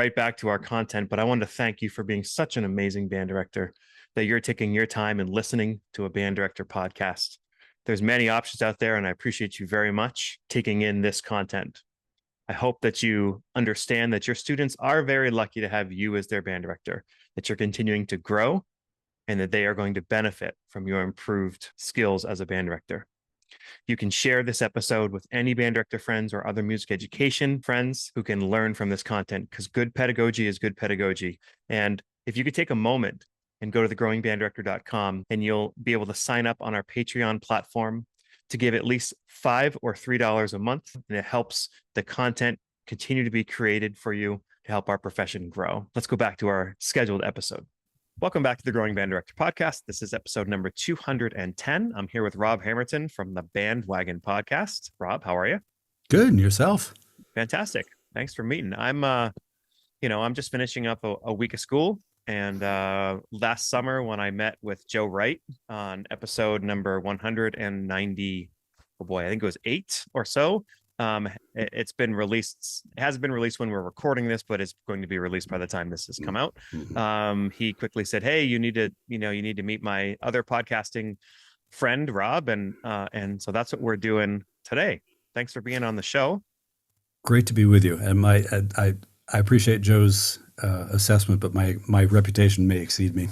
right back to our content, but I wanted to thank you for being such an amazing band director, that you're taking your time and listening to a band director podcast. There's many options out there, and I appreciate you very much taking in this content. I hope that you understand that your students are very lucky to have you as their band director, that you're continuing to grow, and that they are going to benefit from your improved skills as a band director. You can share this episode with any band director friends or other music education friends who can learn from this content, because good pedagogy is good pedagogy. And if you could take a moment and go to thegrowingbanddirector.com, and you'll be able to sign up on our Patreon platform to give at least $5 or $3 a month. And it helps the content continue to be created for you to help our profession grow. Let's go back to our scheduled episode. Welcome back to the Growing Band Director podcast. This is episode number 210. I'm here with Rob Hammerton from the Bandwagon podcast. Rob, how are you? Good. And yourself? Fantastic. Thanks for meeting. I'm just finishing up a week of school. And last summer, when I met with Joe Wright on episode number 190, oh boy, I think it was 8 or so. It's been released. It hasn't been released when we're recording this, but it's going to be released by the time this has come out. He quickly said, "Hey, you need to meet my other podcasting friend, Rob," and so that's what we're doing today. Thanks for being on the show. Great to be with you. And I appreciate Joe's assessment, but my reputation may exceed me.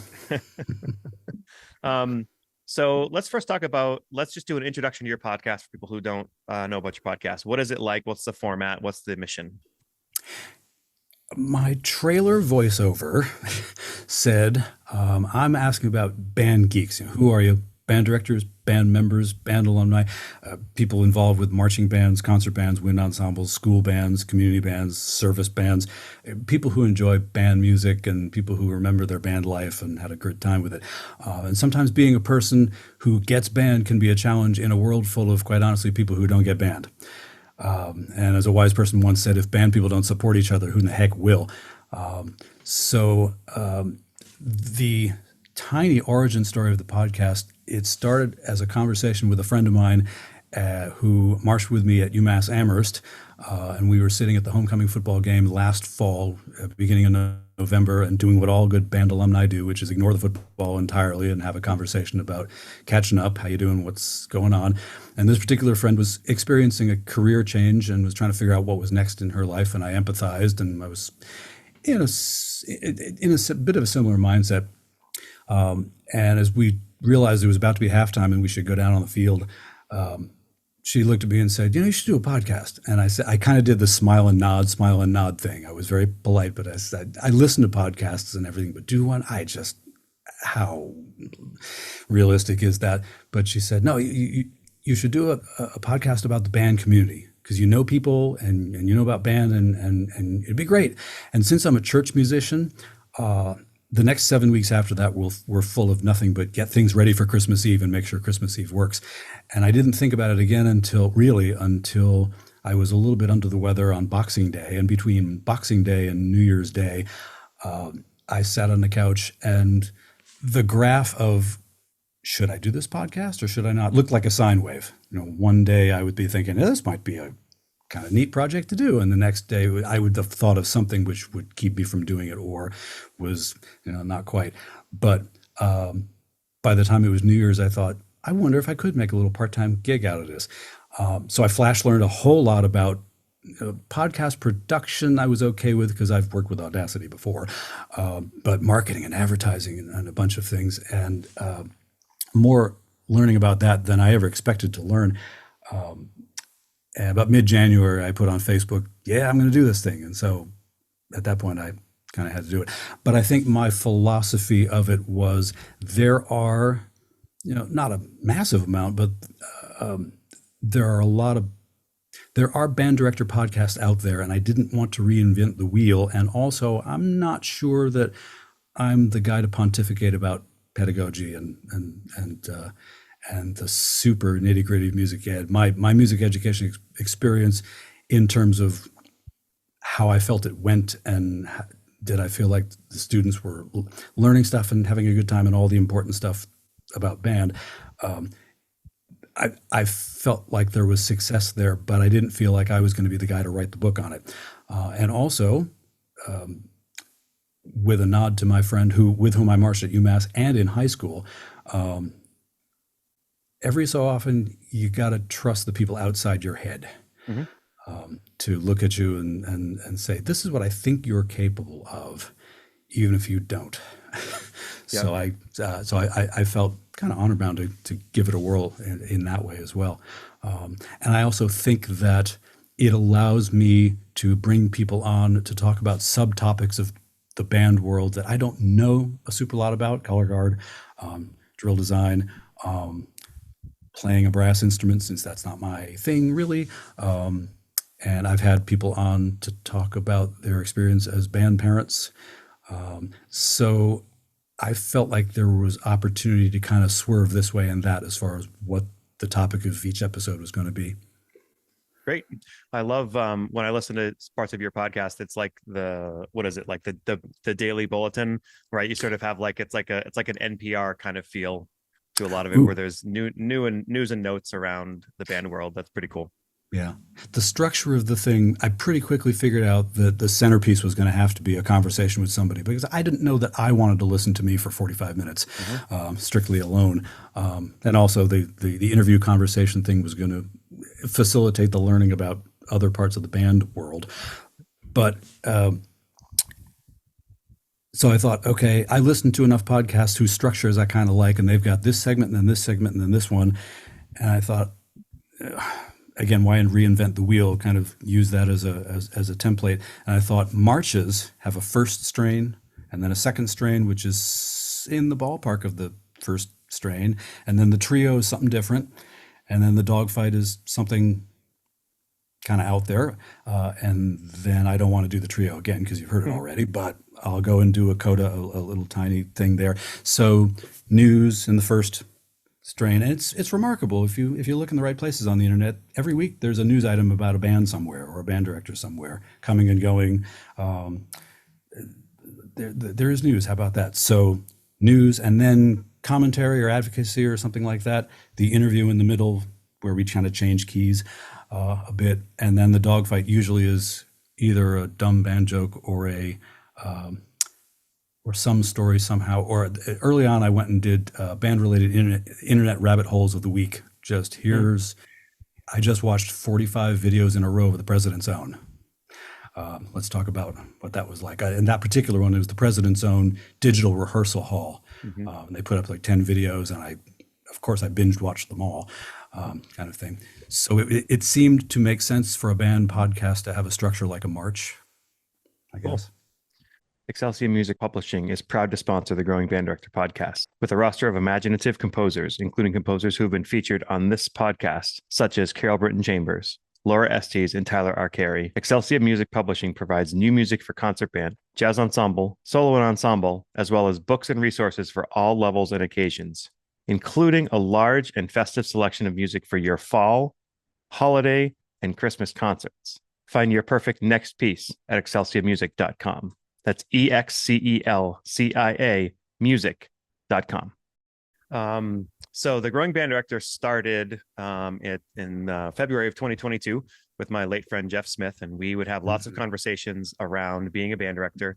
So let's first let's just do an introduction to your podcast for people who don't know about your podcast. What is it like? What's the format? What's the mission? My trailer voiceover said, I'm asking about band geeks. Who are you? Band directors, band members, band alumni, people involved with marching bands, concert bands, wind ensembles, school bands, community bands, service bands, people who enjoy band music and people who remember their band life and had a good time with it. And sometimes being a person who gets band can be a challenge in a world full of, quite honestly, people who don't get band. And as a wise person once said, if band people don't support each other, who in the heck will? The tiny origin story of the podcast, it started as a conversation with a friend of mine who marched with me at UMass Amherst, and we were sitting at the homecoming football game last fall, beginning of November, and doing what all good band alumni do, which is ignore the football entirely and have a conversation about catching up, how you doing, what's going on. And this particular friend was experiencing a career change and was trying to figure out what was next in her life, and I empathized, and I was in a bit of a similar mindset. And as we realized it was about to be halftime and we should go down on the field, she looked at me and said, you should do a podcast. And I said, I kind of did the smile and nod thing. I was very polite, but I said, I listen to podcasts and everything, but do one? How realistic is that? But she said, no, you should do a podcast about the band community, because you know people and you know about band and it'd be great. And since I'm a church musician, the next 7 weeks after that were full of nothing but get things ready for Christmas Eve and make sure Christmas Eve works. And I didn't think about it again until I was a little bit under the weather on Boxing Day. And between Boxing Day and New Year's Day, I sat on the couch, and the graph of should I do this podcast or should I not looked like a sine wave. One day I would be thinking, this might be a kind of neat project to do, and the next day I would have thought of something which would keep me from doing it, or was not quite. But by the time it was New Year's, I thought, I wonder if I could make a little part-time gig out of this. So I flash learned a whole lot about podcast production. I was okay with, because I've worked with Audacity before, but marketing and advertising and a bunch of things, and more learning about that than I ever expected to learn. And about mid-January, I put on Facebook, I'm going to do this thing. And so at that point, I kind of had to do it. But I think my philosophy of it was there are, not a massive amount, but there are band director podcasts out there, and I didn't want to reinvent the wheel. And also, I'm not sure that I'm the guy to pontificate about pedagogy and the super nitty-gritty music ed. My music education experience, in terms of how I felt it went and did I feel like the students were learning stuff and having a good time and all the important stuff about band, I felt like there was success there, but I didn't feel like I was going to be the guy to write the book on it. And also, with a nod to my friend with whom I marched at UMass and in high school, um, every so often you got to trust the people outside your head Hmm. to look at you and say, this is what I think you're capable of, even if you don't. Yeah. So I felt kind of honor bound to give it a whirl in that way as well. And I also think that it allows me to bring people on to talk about subtopics of the band world that I don't know a super lot about: color guard, drill design, playing a brass instrument, since that's not my thing really. And I've had people on to talk about their experience as band parents. So I felt like there was opportunity to kind of swerve this way and that as far as what the topic of each episode was going to be. Great. I love when I listen to parts of your podcast, it's like what is it, like the daily bulletin, right? You sort of have like it's like an NPR kind of feel to a lot of it, Ooh, where there's new and news and notes around the band world. That's pretty cool. yeah. The structure of the thing, I pretty quickly figured out that the centerpiece was going to have to be a conversation with somebody, because I didn't know that I wanted to listen to me for 45 minutes, strictly alone. And also the interview conversation thing was going to facilitate the learning about other parts of the band world. But so I thought, okay, I listened to enough podcasts whose structures I kind of like, and they've got this segment and then this segment and then this one. And I thought, again, why reinvent the wheel? Kind of use that as a template. And I thought marches have a first strain and then a second strain, which is in the ballpark of the first strain, and then the trio is something different, and then the dogfight is something kind of out there. And then I don't want to do the trio again because you've heard it already, but I'll go and do a coda, a little tiny thing there. So news in the first strain, and it's remarkable if you look in the right places on the internet. Every week there's a news item about a band somewhere or a band director somewhere coming and going. There is news. How about that? So news, and then commentary or advocacy or something like that. The interview in the middle, where we kind of change keys a bit, and then the dogfight usually is either a dumb band joke or or some story somehow. Or early on, I went and did band-related internet rabbit holes of the week. I just watched 45 videos in a row of the President's Own. Let's talk about what that was like. In that particular one, it was the President's Own digital rehearsal hall. They put up like 10 videos, and of course, I binge watched them all, kind of thing. So it seemed to make sense for a band podcast to have a structure like a march, I Cool. guess. Excelsior Music Publishing is proud to sponsor the Growing Band Director podcast with a roster of imaginative composers, including composers who have been featured on this podcast, such as Carol Britton Chambers, Laura Estes, and Tyler Arcari. Excelsior Music Publishing provides new music for concert band, jazz ensemble, solo and ensemble, as well as books and resources for all levels and occasions, including a large and festive selection of music for your fall, holiday, and Christmas concerts. Find your perfect next piece at excelsiamusic.com. That's EXCELCIA music.com. So the Growing Band Director started in February of 2022 with my late friend Jeff Smith, and we would have lots of conversations around being a band director.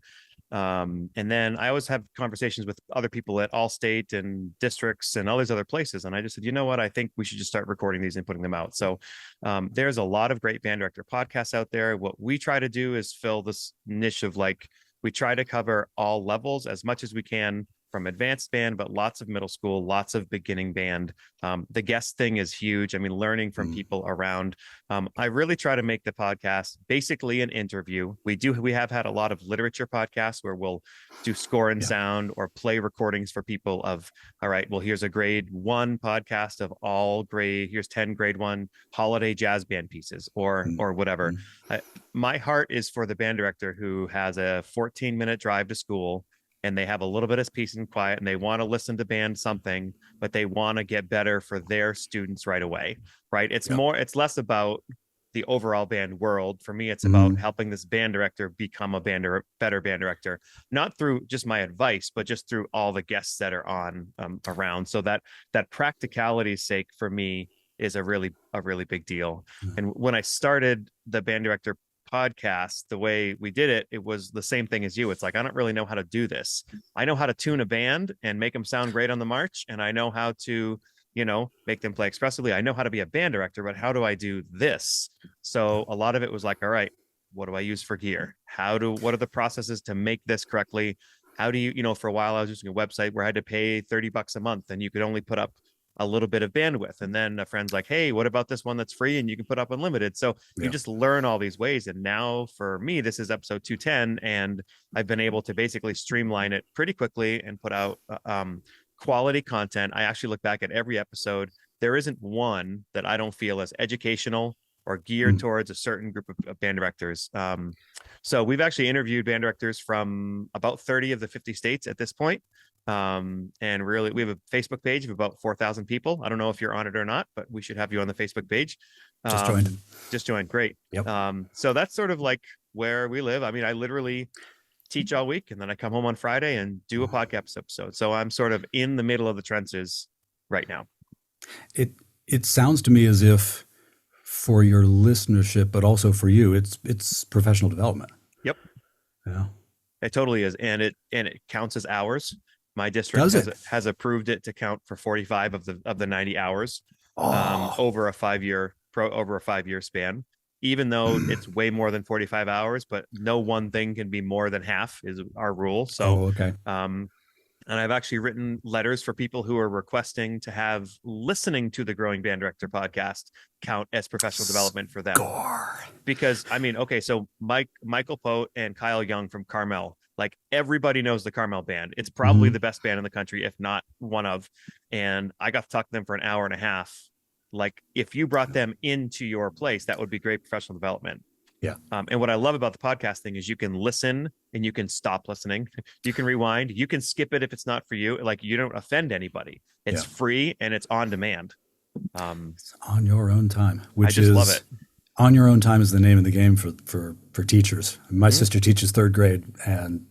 And then I always have conversations with other people at Allstate and districts and all these other places. And I just said, you know what, I think we should just start recording these and putting them out. So there's a lot of great band director podcasts out there. What we try to do is fill this niche of we try to cover all levels as much as we can, from advanced band, but lots of middle school, lots of beginning band. The guest thing is huge. I mean, learning from people around. I really try to make the podcast basically an interview. We have had a lot of literature podcasts where we'll do score and sound or play recordings for people of, all right, well, here's a grade 1 podcast of all grade, here's 10 grade 1 holiday jazz band pieces or whatever. My heart is for the band director who has a 14-minute drive to school, and they have a little bit of peace and quiet, and they want to listen to band something, but they want to get better for their students right away, right? It's less about the overall band world. For me, it's about helping this band director become a better band director, not through just my advice, but just through all the guests that are on around. So that practicality's sake for me is a really big deal. And when I started the band director podcast, the way we did it, it was the same thing as you. It's like, I don't really know how to do this. I know how to tune a band and make them sound great on the march. And I know how to, make them play expressively. I know how to be a band director, but how do I do this? So a lot of it was like, all right, what do I use for gear? What are the processes to make this correctly? How do you, for a while I was using a website where I had to pay $30 a month and you could only put up a little bit of bandwidth. And then a friend's like, hey, what about this one that's free and you can put up unlimited? So you just learn all these ways. And now for me, this is episode 210, and I've been able to basically streamline it pretty quickly and put out quality content. I actually look back at every episode. There isn't one that I don't feel as educational or geared towards a certain group of band directors. So we've actually interviewed band directors from about 30 of the 50 states at this point. And really, we have a Facebook page of about 4,000 people. I don't know if you're on it or not, but we should have you on the Facebook page. Just joined. Great. Yep. So that's sort of like where we live. I mean, I literally teach all week and then I come home on Friday and do a podcast episode. So I'm sort of in the middle of the trenches right now. It sounds to me as if for your listenership, but also for you, it's professional development. Yep. Yeah. It totally is. And it counts as hours. My district has approved it to count for 45 of the 90 hours over a 5-year span, even though it's way more than 45 hours, but no one thing can be more than half is our rule. So, okay. And I've actually written letters for people who are requesting to have listening to the Growing Band Director podcast count as professional development for them. Because I mean, okay, so Michael Pote and Kyle Young from Carmel, like everybody knows the Carmel band. It's probably the best band in the country, if not one of. And I got to talk to them for an hour and a half. Like if you brought them into your place, that would be great professional development. Yeah. And what I love about the podcasting is you can listen and you can stop listening. You can rewind. You can skip it if it's not for you. Like you don't offend anybody. It's free and it's on demand. It's on your own time, I just love it. On your own time is the name of the game for teachers. My sister teaches 3rd grade, and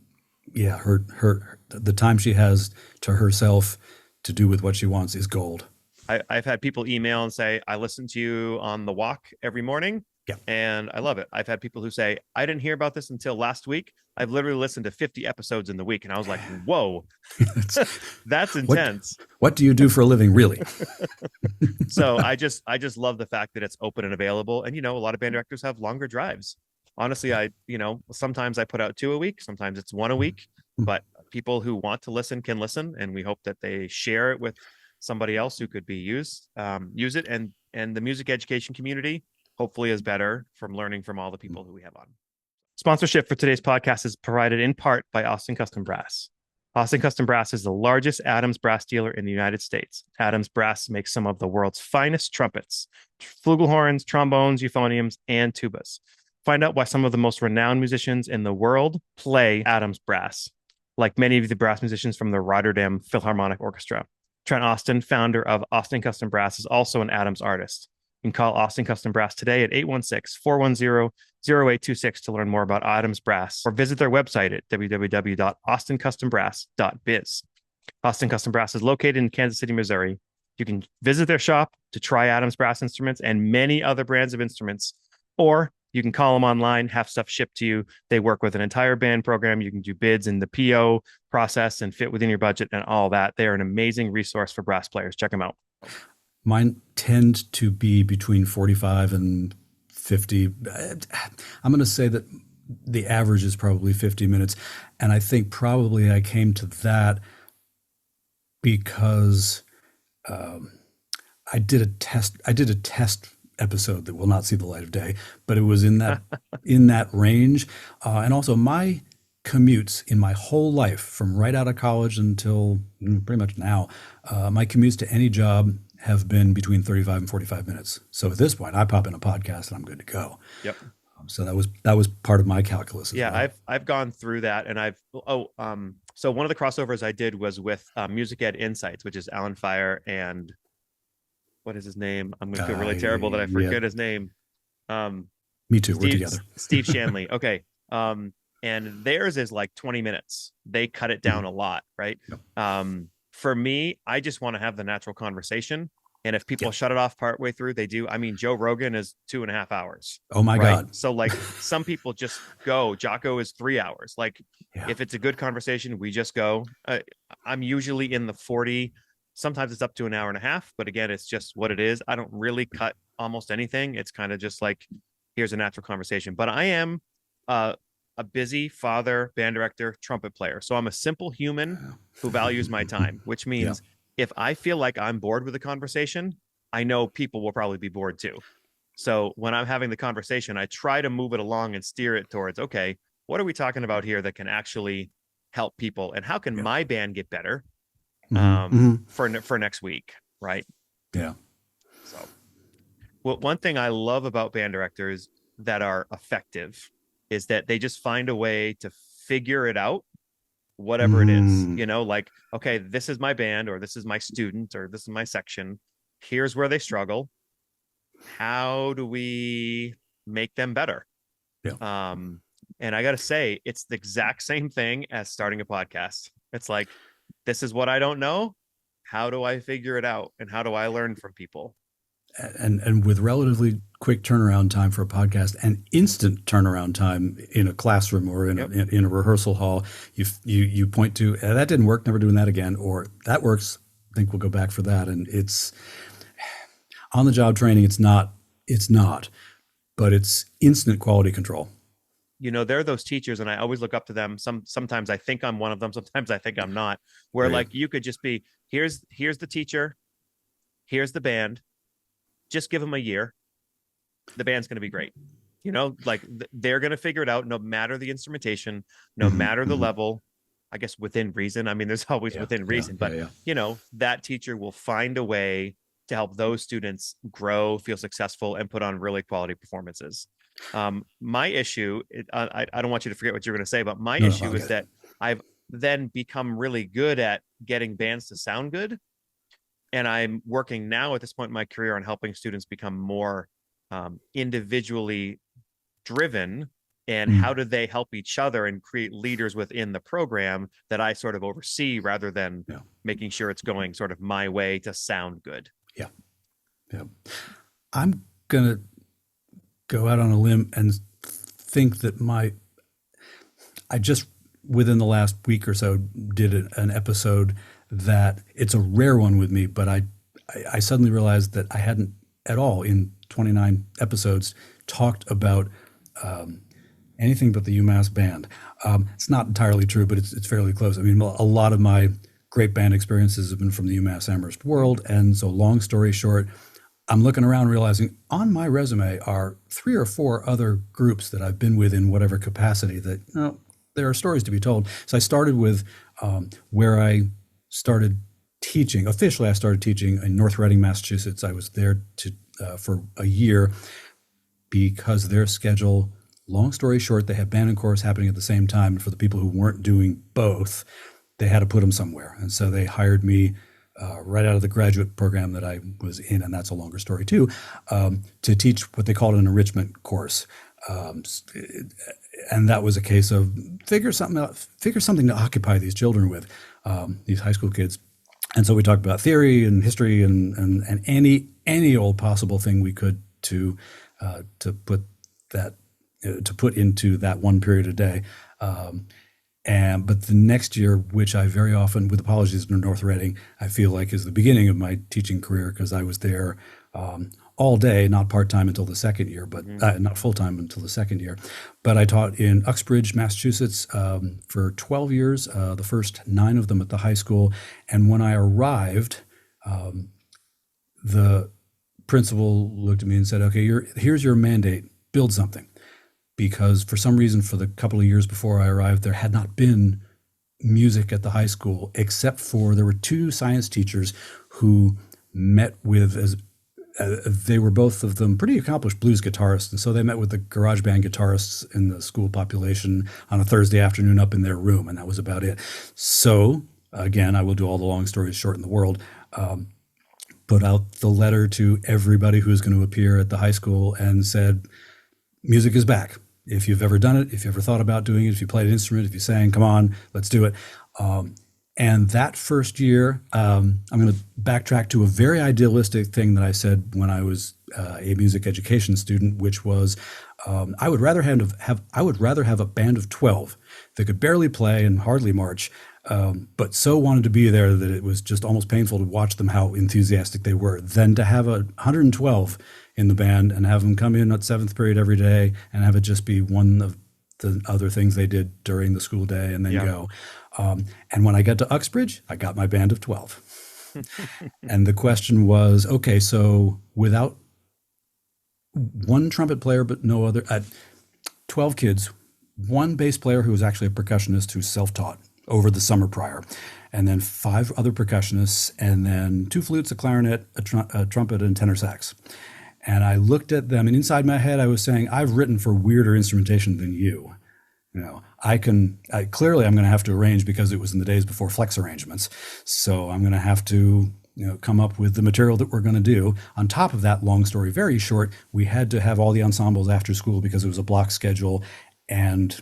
her the time she has to herself to do with what she wants is gold. I've had people email and say, I listen to you on the walk every morning. Yeah. And I love it. I've had people who say, I didn't hear about this until last week. I've literally listened to 50 episodes in the week. And I was like, whoa, that's intense. What do you do for a living, really? So I just love the fact that it's open and available. And, a lot of band directors have longer drives. Honestly, sometimes I put out 2 a week. Sometimes it's 1 a week, but people who want to listen can listen. And we hope that they share it with somebody else who could use it. And the music education community hopefully is better from learning from all the people who we have on. Sponsorship for today's podcast is provided in part by Austin Custom Brass. Austin Custom Brass is the largest Adams brass dealer in the United States. Adams Brass makes some of the world's finest trumpets, flugelhorns, trombones, euphoniums, and tubas. Find out why some of the most renowned musicians in the world play Adams Brass, like many of the brass musicians from the Rotterdam Philharmonic Orchestra. Trent Austin, founder of Austin Custom Brass, is also an Adams artist. You can call Austin Custom Brass today at 816-410-0826 to learn more about Adams Brass, or visit their website at www.austincustombrass.biz. Austin Custom Brass is located in Kansas City, Missouri. You can visit their shop to try Adams Brass instruments and many other brands of instruments, or you can call them online, have stuff shipped to you. They work with an entire band program. You can do bids in the PO process and fit within your budget and all that. They are an amazing resource for brass players. Check them out. Mine tend to be between 45 and 50. I'm going to say that the average is probably 50 minutes. And I think probably I came to that because I did a test episode that will not see the light of day, but it was in that range. And also my commutes in my whole life, from right out of college until pretty much now, my commutes to any job have been between 35 and 45 minutes. So at this point, I pop in a podcast and I'm good to go. Yep. So that was part of my calculus. Yeah, well. I've gone through that, and so one of the crossovers I did was with Music Ed Insights, which is Alan Fire and what is his name? I'm going to feel really terrible that I forget his name. Me too. We're together. Steve Shanley. Okay. And theirs is like 20 minutes. They cut it down a lot, right? Yep. For me, I just want to have the natural conversation. And if people Yeah. shut it off partway through, they do. I mean, Joe Rogan is 2.5 hours. Oh my Right. God. So like some people just go. Jocko is 3 hours. Like Yeah. if it's a good conversation, we just go. I'm usually in the 40. Sometimes it's up to an hour and a half, but again, it's just what it is. I don't really cut almost anything. It's kind of just like, here's a natural conversation. But I am a busy father, band director, trumpet player. So I'm a simple human who values my time, which means if I feel like I'm bored with the conversation, I know people will probably be bored too. So when I'm having the conversation, I try to move it along and steer it towards, okay, what are we talking about here that can actually help people? And how can my band get better for next week? Right. Yeah. So well, one thing I love about band directors that are effective is that they just find a way to figure it out, whatever it is, like, okay, this is my band, or this is my student, or this is my section. Here's where they struggle. How do we make them better? Yeah. And I got to say, it's the exact same thing as starting a podcast. It's like, this is what I don't know. How do I figure it out? And how do I learn from people? And with relatively quick turnaround time for a podcast and instant turnaround time in a classroom or in a rehearsal hall, you point to that didn't work, never doing that again, or that works, I think we'll go back for that. And it's on the job training. It's not, but it's instant quality control. There are those teachers, and I always look up to them. Sometimes I think I'm one of them. Sometimes I think I'm not. Where like you could just be, here's the teacher, here's the band. Just give them a year. The band's going to be great. Like they're going to figure it out, no matter the instrumentation, no matter the level, I guess within reason. I mean, there's always within reason, but that teacher will find a way to help those students grow, feel successful, and put on really quality performances. My issue, I don't want you to forget what you're going to say, but my issue is that I've then become really good at getting bands to sound good. And I'm working now at this point in my career on helping students become more individually driven, and how do they help each other and create leaders within the program that I sort of oversee, rather than making sure it's going sort of my way to sound good. Yeah. I'm going to go out on a limb and think that I just within the last week or so did an episode that it's a rare one with me, but I suddenly realized that I hadn't at all in 29 episodes talked about anything but the UMass band. It's not entirely true, but it's fairly close. I mean, a lot of my great band experiences have been from the UMass Amherst world. And so long story short, I'm looking around realizing on my resume are 3 or 4 other groups that I've been with in whatever capacity that, there are stories to be told. So I started with where I started teaching. Officially, I started teaching in North Reading, Massachusetts. I was there for a year because their schedule, long story short, they had band and chorus happening at the same time. And for the people who weren't doing both, they had to put them somewhere. And so they hired me right out of the graduate program that I was in, and that's a longer story too, to teach what they called an enrichment course. And that was a case of figure something to occupy these children with, these high school kids. And so we talked about theory and history and any old possible thing we could to put into that one period a day. But the next year, which I very often, with apologies to North Reading, I feel like is the beginning of my teaching career, because I was there all day, not part-time until the second year, but not full-time until the second year. But I taught in Uxbridge, Massachusetts for 12 years, the first 9 of them at the high school. And when I arrived, the principal looked at me and said, okay, here's your mandate, build something. Because for some reason, for the couple of years before I arrived, there had not been music at the high school, except for there were 2 science teachers who met with, they were both of them pretty accomplished blues guitarists. And so they met with the garage band guitarists in the school population on a Thursday afternoon up in their room. And that was about it. So again, I will do all the long stories short in the world. Put out the letter to everybody who was going to appear at the high school and said, music is back. If you've ever done it, if you ever thought about doing it, if you played an instrument, if you sang, come on, let's do it. And that first year, I'm going to backtrack to a very idealistic thing that I said when I was a music education student, which was I would rather have a band of 12 that could barely play and hardly march, but so wanted to be there that it was just almost painful to watch them how enthusiastic they were, than to have 112 in the band and have them come in at seventh period every day and have it just be one of the other things they did during the school day and then go. And when I got to Uxbridge, I got my band of 12. And the question was, okay, so without one trumpet player, but no other, 12 kids, one bass player who was actually a percussionist who's self-taught over the summer prior, and then 5 other percussionists, and then 2 flutes, a clarinet, a trumpet, and tenor sax. And I looked at them, and inside my head, I was saying, I've written for weirder instrumentation than you. You know, clearly I'm going to have to arrange because it was in the days before flex arrangements. So I'm going to have to, come up with the material that we're going to do. On top of that, long story very short, we had to have all the ensembles after school because it was a block schedule and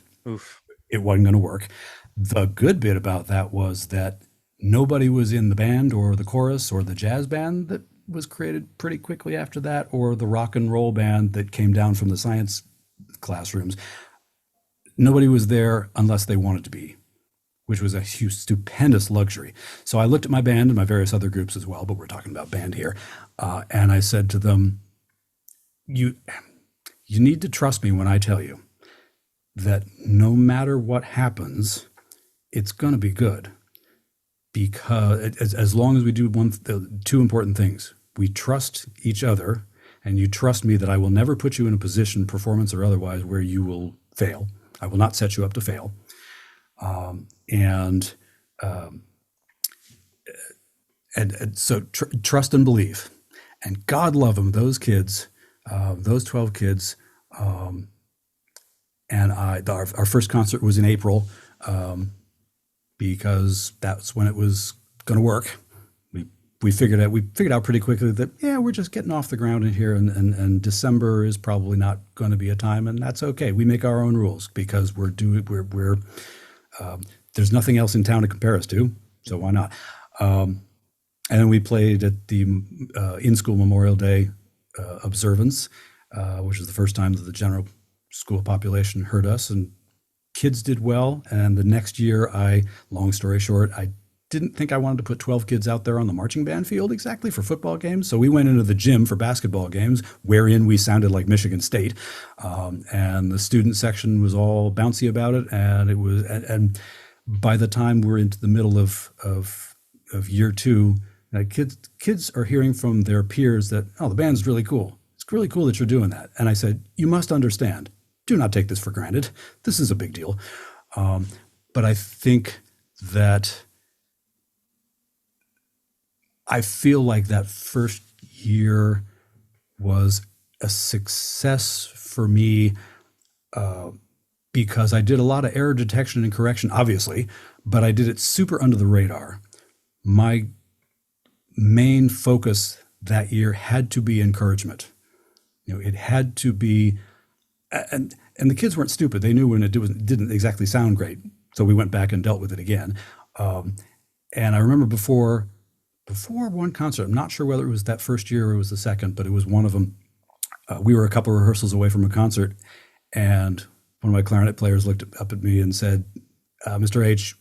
it wasn't going to work. The good bit about that was that nobody was in the band or the chorus or the jazz band that was created pretty quickly after that, or the rock and roll band that came down from the science classrooms. Nobody was there unless they wanted to be, which was a huge, stupendous luxury. So I looked at my band and my various other groups as well, but we're talking about band here. And I said to them, you need to trust me when I tell you that no matter what happens, it's going to be good. Because as long as we do two important things, we trust each other, and you trust me that I will never put you in a position, performance or otherwise, where you will fail. I will not set you up to fail. So trust and believe. And God love them, those kids, those 12 kids. And our first concert was in April, because that's when it was going to work. We figured out pretty quickly that, we're just getting off the ground in here, and December is probably not going to be a time, and that's okay. We make our own rules because there's nothing else in town to compare us to, so why not? And then we played at the in-school Memorial Day observance, which was the first time that the general school population heard us, and kids did well. And the next year, long story short, I didn't think I wanted to put 12 kids out there on the marching band field exactly for football games. So we went into the gym for basketball games, wherein we sounded like Michigan State. And the student section was all bouncy about it. And by the time we're into the middle of year 2, kids are hearing from their peers that, the band's really cool. It's really cool that you're doing that. And I said, you must understand, do not take this for granted. This is a big deal. But I think that I feel like that first year was a success for me, because I did a lot of error detection and correction, obviously, but I did it super under the radar. My main focus that year had to be encouragement. It had to be, and the kids weren't stupid. They knew when it didn't exactly sound great. So we went back and dealt with it again. And I remember before one concert, I'm not sure whether it was that first year or it was the second, but it was one of them. We were a couple of rehearsals away from a concert, and one of my clarinet players looked up at me and said, Mr. H,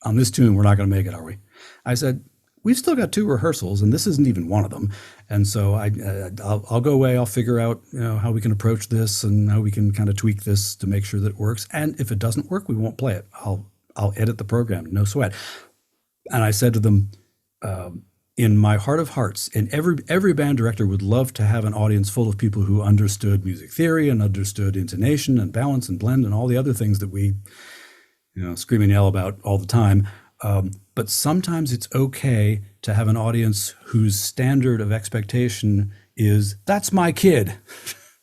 on this tune, we're not going to make it, are we? I said, we've still got 2 rehearsals, and this isn't even one of them. And so I'll go away. I'll figure out how we can approach this and how we can kind of tweak this to make sure that it works. And if it doesn't work, we won't play it. I'll edit the program, no sweat. And I said to them, in my heart of hearts, and every band director would love to have an audience full of people who understood music theory and understood intonation and balance and blend and all the other things that we scream and yell about all the time. But sometimes it's okay to have an audience whose standard of expectation is, that's my kid.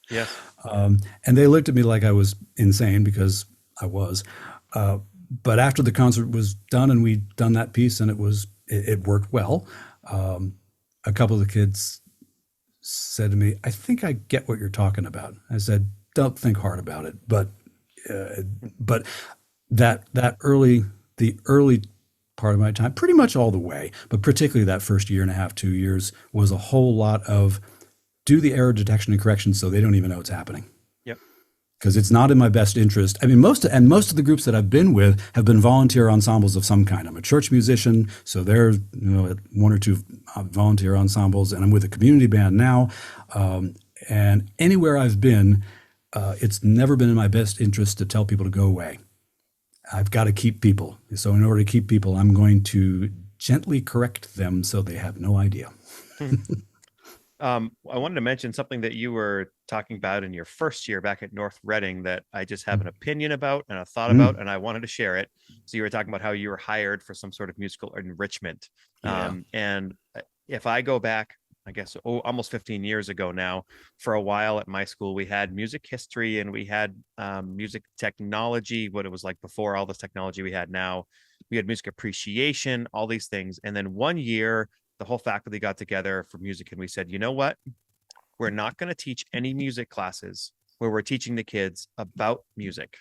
Yes. And they looked at me like I was insane, because I was. But after the concert was done and we'd done that piece and it worked well, a couple of the kids said to me, I think I get what you're talking about. I said, don't think hard about it. But the early part of my time, pretty much all the way, but particularly that first year and a half, 2 years was a whole lot of do the error detection and correction so they don't even know it's happening. Yep. Because it's not in my best interest. I mean, most of the groups that I've been with have been volunteer ensembles of some kind. I'm a church musician, so there's one or two volunteer ensembles, and I'm with a community band now. And anywhere I've been, it's never been in my best interest to tell people to go away. I've got to keep people. So in order to keep people, I'm going to gently correct them so they have no idea. I wanted to mention something that you were talking about in your first year back at North Reading that I just have an opinion about and a thought about, and I wanted to share it. So you were talking about how you were hired for some sort of musical enrichment. Yeah. And if I go back, I guess, almost 15 years ago now, for a while at my school, we had music history and we had music technology, what it was like before all this technology we had now. We had music appreciation, all these things. And then one year, the whole faculty got together for music and we said, you know what? We're not going to teach any music classes where we're teaching the kids about music.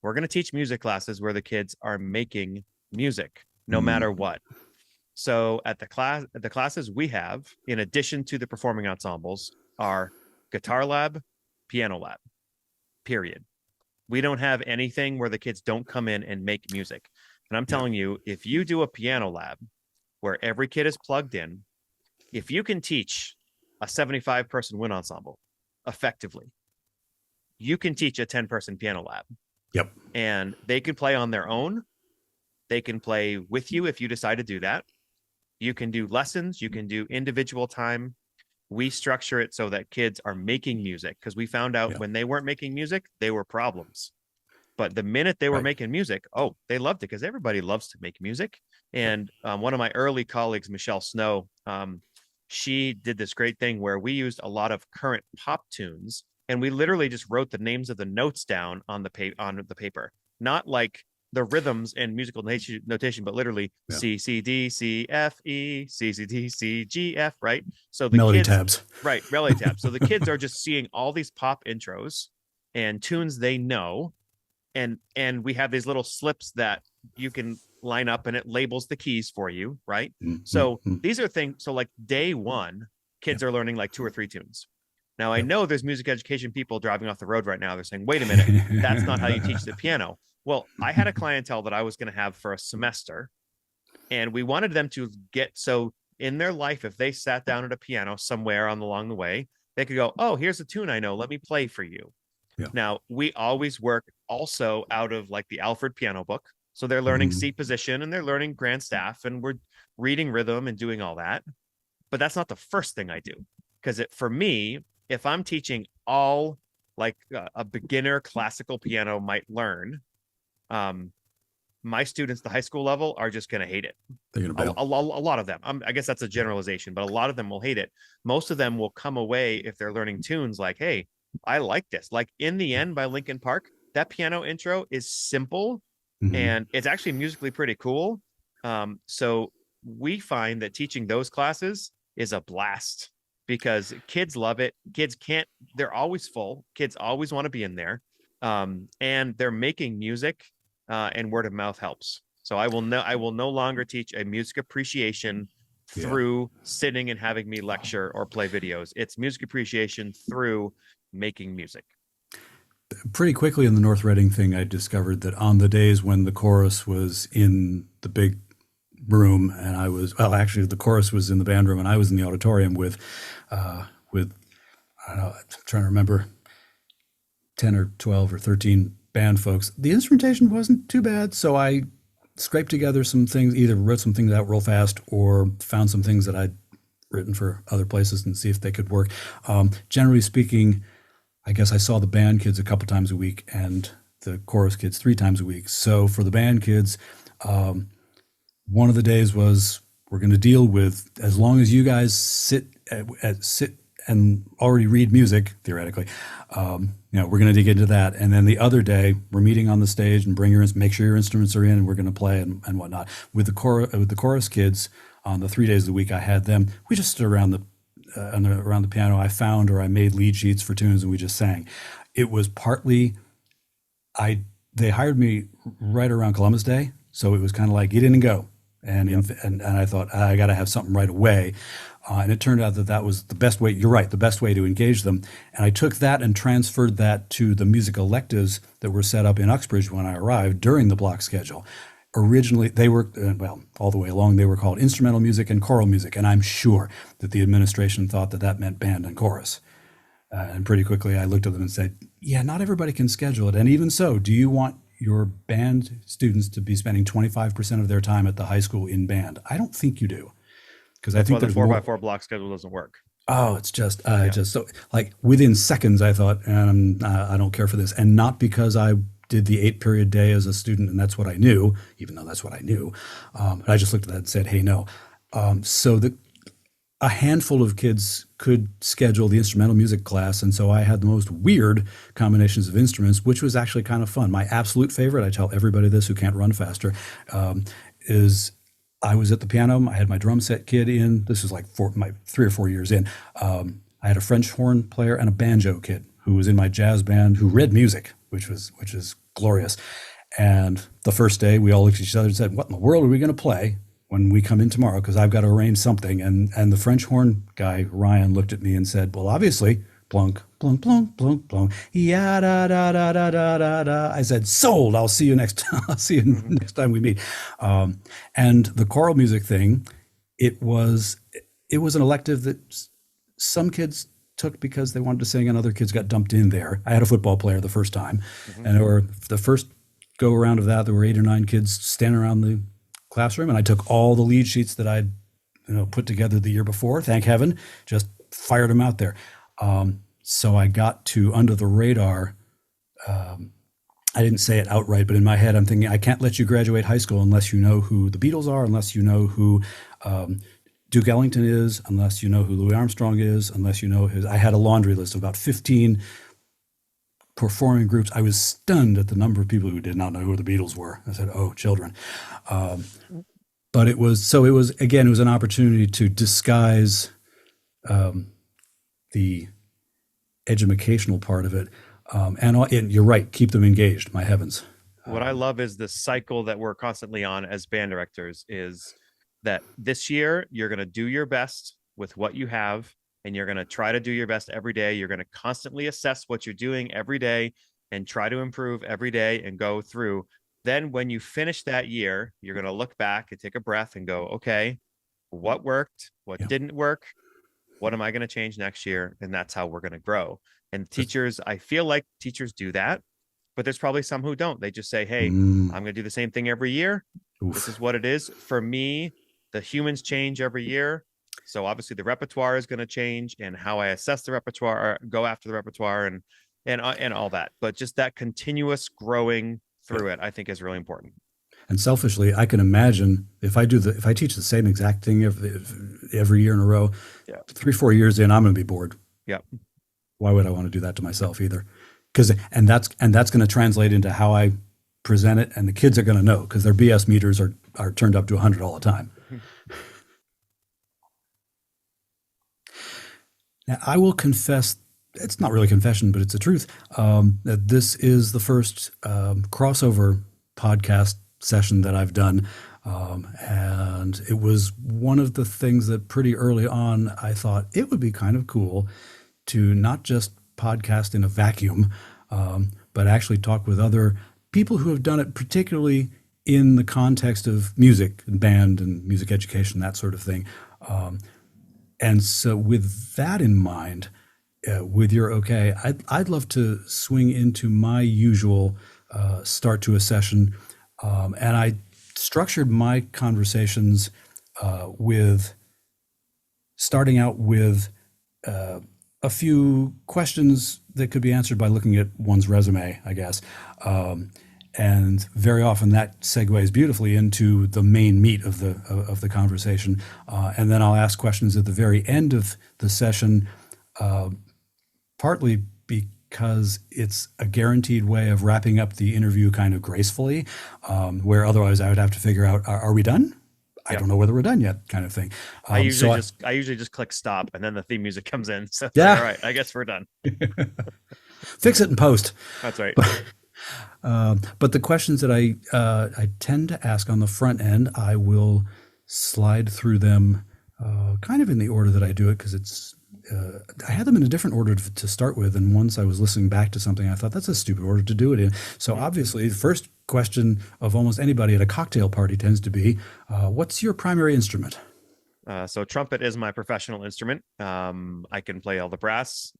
We're going to teach music classes where the kids are making music, no matter what. So at the classes we have, in addition to the performing ensembles, are guitar lab, piano lab, period. We don't have anything where the kids don't come in and make music. And I'm telling you, if you do a piano lab where every kid is plugged in, if you can teach a 75-person wind ensemble effectively, you can teach a 10-person piano lab. Yep. And they can play on their own. They can play with you if you decide to do that. You can do lessons. You can do individual time. We structure it so that kids are making music, because we found out when they weren't making music, they were problems. But the minute they were making music, they loved it, because everybody loves to make music. And one of my early colleagues, Michelle Snow, she did this great thing where we used a lot of current pop tunes, and we literally just wrote the names of the notes down on the paper, not like the rhythms and musical notation, but literally C, C, D, C, F, E, C, C, D, C, G, F, right? So the melody kids, tabs. Right, melody tabs. So the kids are just seeing all these pop intros and tunes they know. And we have these little slips that you can line up and it labels the keys for you, right? So these are things. So like day one, kids are learning like 2 or 3 tunes. Now I know there's music education people driving off the road right now. They're saying, wait a minute, that's not how you teach the piano. Well, I had a clientele that I was going to have for a semester, and we wanted them to get, so in their life, if they sat down at a piano somewhere along the way, they could go, oh, here's a tune I know, let me play for you. Yeah. Now, we always work also out of like the Alfred piano book. So they're learning C position and they're learning grand staff, and we're reading rhythm and doing all that. But that's not the first thing I do, because for me, if I'm teaching all like a beginner classical piano might learn, my students, the high school level, are just going to hate it. They're going to bail. A lot of them. I guess that's a generalization, but a lot of them will hate it. Most of them will come away, if they're learning tunes, like, hey, I like this. Like In the End by Linkin Park, that piano intro is simple and it's actually musically pretty cool. So we find that teaching those classes is a blast, because kids love it. They're always full. Kids always want to be in there. And they're making music, and word of mouth helps. So I will no longer teach a music appreciation through sitting and having me lecture or play videos. It's music appreciation through making music. Pretty quickly in the North Reading thing, I discovered that on the days when the chorus was in the big room and actually the chorus was in the band room and I was in the auditorium with I don't know, I'm trying to remember, 10 or 12 or 13 band folks, the instrumentation wasn't too bad. So I scraped together some things, either wrote some things out real fast or found some things that I'd written for other places and see if they could work. Generally speaking, I guess I saw the band kids a couple times a week and the chorus kids 3 times a week. So for the band kids, one of the days was, we're going to deal with, as long as you guys sit and already read music, theoretically, we're going to dig into that. And then the other day, we're meeting on the stage and make sure your instruments are in, and we're going to play and whatnot. With the chorus kids, on the 3 days of the week I had them, we just stood around the piano. I made lead sheets for tunes and we just sang. It was partly, they hired me right around Columbus Day. So it was kind of like, get in and go. And, Yep. and I thought, I got to have something right away. And it turned out that that was the best way. You're right, the best way to engage them. And I took that and transferred that to the music electives that were set up in Uxbridge when I arrived during the block schedule. Originally, they were, well, all the way along, they were called instrumental music and choral music. And I'm sure that the administration thought that that meant band and chorus. And pretty quickly, I looked at them and said, yeah, not everybody can schedule it. And even so, do you want your band students to be spending 25% of their time at the high school in band? I don't think you do. Because I think the there's 4x4 block schedule doesn't work. Oh, it's just, just so like within seconds, I thought, I don't care for this. And not because I did the 8-period day as a student and that's what I knew, even though that's what I knew. But I just looked at that and said, hey, no. So a handful of kids could schedule the instrumental music class. And so I had the most weird combinations of instruments, which was actually kind of fun. My absolute favorite, I tell everybody this who can't run faster, is I was at the piano. I had my drum set kid in. This was like 3 or 4 years in. I had a French horn player and a banjo kid who was in my jazz band who read music, which is glorious. And the first day, we all looked at each other and said, "What in the world are we going to play when we come in tomorrow? Because I've got to arrange something." And the French horn guy Ryan looked at me and said, "Well, obviously." Plunk, plunk, plunk, plunk, plunk. Yeah, da, da, da, da, da, da, da. I said, sold. I'll see you next time. I'll see you next time we meet. And the choral music thing, it was an elective that some kids took because they wanted to sing and other kids got dumped in there. I had a football player the first time. And or the first go around of that, there were 8 or 9 kids standing around the classroom. And I took all the lead sheets that I'd put together the year before, thank heaven, just fired them out there. So I got to Under the Radar. I didn't say it outright, but in my head, I'm thinking, I can't let you graduate high school unless you know who the Beatles are, unless you know who Duke Ellington is, unless you know who Louis Armstrong is, unless you know I had a laundry list of about 15 performing groups. I was stunned at the number of people who did not know who the Beatles were. I said, oh, children. But it was an opportunity to disguise the educational part of it. And you're right, keep them engaged, my heavens. What I love is the cycle that we're constantly on as band directors is that this year you're going to do your best with what you have, and you're going to try to do your best every day. You're going to constantly assess what you're doing every day and try to improve every day and go through. Then when you finish that year, you're going to look back and take a breath and go, okay, what worked? What didn't work? What am I going to change next year? And that's how we're going to grow. And teachers, I feel like teachers do that, but there's probably some who don't. They just say, hey, I'm going to do the same thing every year. Oof. This is what it is. For me, the humans change every year. So obviously the repertoire is going to change, and how I assess the repertoire, or go after the repertoire, and all that. But just that continuous growing through it, I think, is really important. And selfishly, I can imagine if I teach the same exact thing every year in a row, 3-4 years in, I'm going to be bored. Yeah. Why would I want to do that to myself either? And that's going to translate into how I present it, and the kids are going to know because their BS meters are turned up to 100 all the time. Now, I will confess, it's not really confession, but it's the truth, that this is the first crossover podcast session that I've done. And it was one of the things that pretty early on, I thought it would be kind of cool to not just podcast in a vacuum, but actually talk with other people who have done it, particularly in the context of music and band and music education, that sort of thing. And so with that in mind, with your okay, I'd love to swing into my usual start to a session. And I structured my conversations with starting out with a few questions that could be answered by looking at one's resume, I guess. And very often that segues beautifully into the main meat of the conversation. And then I'll ask questions at the very end of the session, partly because it's a guaranteed way of wrapping up the interview kind of gracefully, where otherwise I would have to figure out, are we done? I don't know whether we're done yet, kind of thing. I usually just click stop, and then the theme music comes in. So yeah, all right, I guess we're done. Fix it in post. That's right. But the questions that I tend to ask on the front end, I will slide through them kind of in the order that I do it because it's. I had them in a different order to start with, and once I was listening back to something, I thought that's a stupid order to do it in. So Mhm. obviously, the first question of almost anybody at a cocktail party tends to be, "What's your primary instrument?" So trumpet is my professional instrument. I can play all the brass,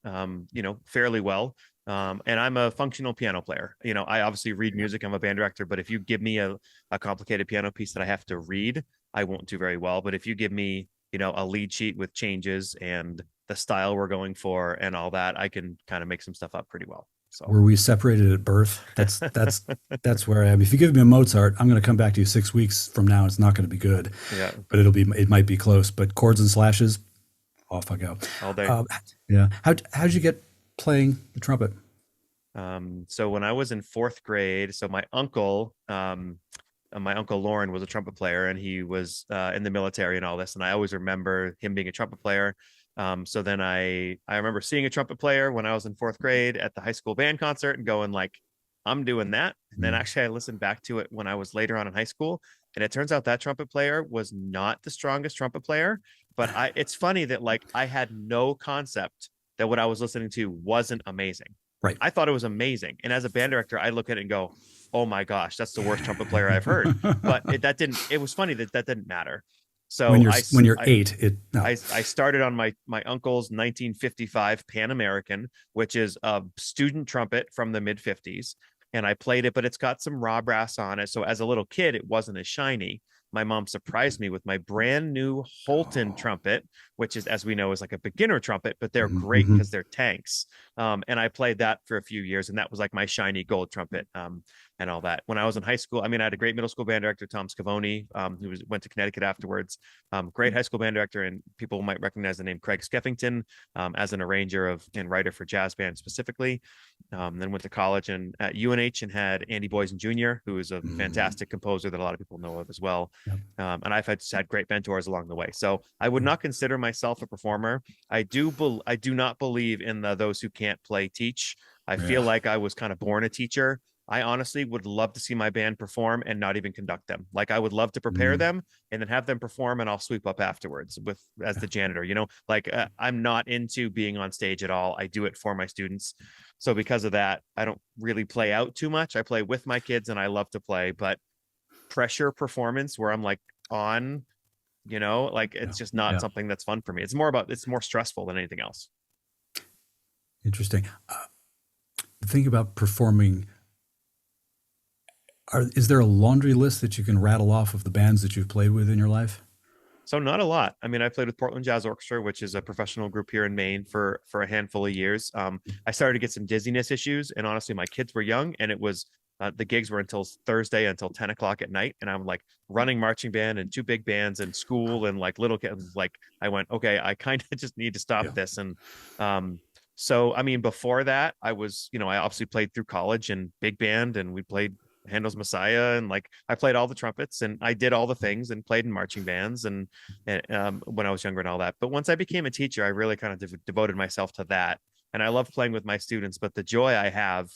fairly well. And I'm a functional piano player. I obviously read music. I'm a band director, but if you give me a complicated piano piece that I have to read, I won't do very well. But if you give me, a lead sheet with changes and the style we're going for and all that, I can kind of make some stuff up pretty well. So Were we separated at birth? That's where I am. If you give me a Mozart, I'm going to come back to you 6 weeks from now. It's not going to be good, yeah, but it might be close. But chords and slashes, off I go. all day. Uh, yeah. How'd you get playing the trumpet? So when I was in fourth grade, so my uncle Lauren was a trumpet player, and he was in the military and all this. And I always remember him being a trumpet player. So then I remember seeing a trumpet player when I was in fourth grade at the high school band concert and going like, I'm doing that. And then Mm. actually I listened back to it when I was later on in high school, and it turns out that trumpet player was not the strongest trumpet player. But it's funny that like I had no concept that what I was listening to wasn't amazing. Right. I thought it was amazing. And as a band director, I look at it and go, oh my gosh, that's the worst trumpet player I've heard. But it was funny that didn't matter. when So you're when you're 8, it no. I started on my uncle's 1955 Pan American, which is a student trumpet from the mid 50s. And I played it, but it's got some raw brass on it. So as a little kid, it wasn't as shiny. My mom surprised me with my brand new Holton Oh. trumpet, which is, as we know, is like a beginner trumpet, but they're great Mhm. because they're tanks. And I played that for a few years, and that was like my shiny gold trumpet. And all that. When I was in high school, I mean, I had a great middle school band director, Tom Scavone, who went to Connecticut afterwards. Great high school band director, and people might recognize the name Craig Skeffington as an arranger and writer for jazz bands specifically. Then went to college and at UNH and had Andy Boysen Jr., who is a Mm. fantastic composer that a lot of people know of as well. Yep. And I've had great mentors along the way. So I would not consider myself a performer. I do not believe in those who can't play teach. I feel Yeah. like I was kind of born a teacher. I honestly would love to see my band perform and not even conduct them. Like I would love to prepare Mm. them and then have them perform, and I'll sweep up afterwards with as the janitor. Like I'm not into being on stage at all. I do it for my students. So because of that, I don't really play out too much. I play with my kids and I love to play, but pressure performance where I'm like on, like Yeah. it's just not Yeah. something that's fun for me. It's more stressful than anything else. Interesting. The thing about performing, is there a laundry list that you can rattle off of the bands that you've played with in your life? So not a lot. I mean, I played with Portland Jazz Orchestra, which is a professional group here in Maine for a handful of years. I started to get some dizziness issues, and honestly, my kids were young, and it was the gigs were until Thursday until 10 o'clock at night, and I'm like running marching band and two big bands and school and like little kids. Like I went, okay, I kind of just need to stop Yeah. this. And so I mean, before that, I obviously played through college and big band, and we played Handel's Messiah, and like I played all the trumpets and I did all the things and played in marching bands and when I was younger and all that. But once I became a teacher, I really kind of devoted myself to that. And I love playing with my students, but the joy I have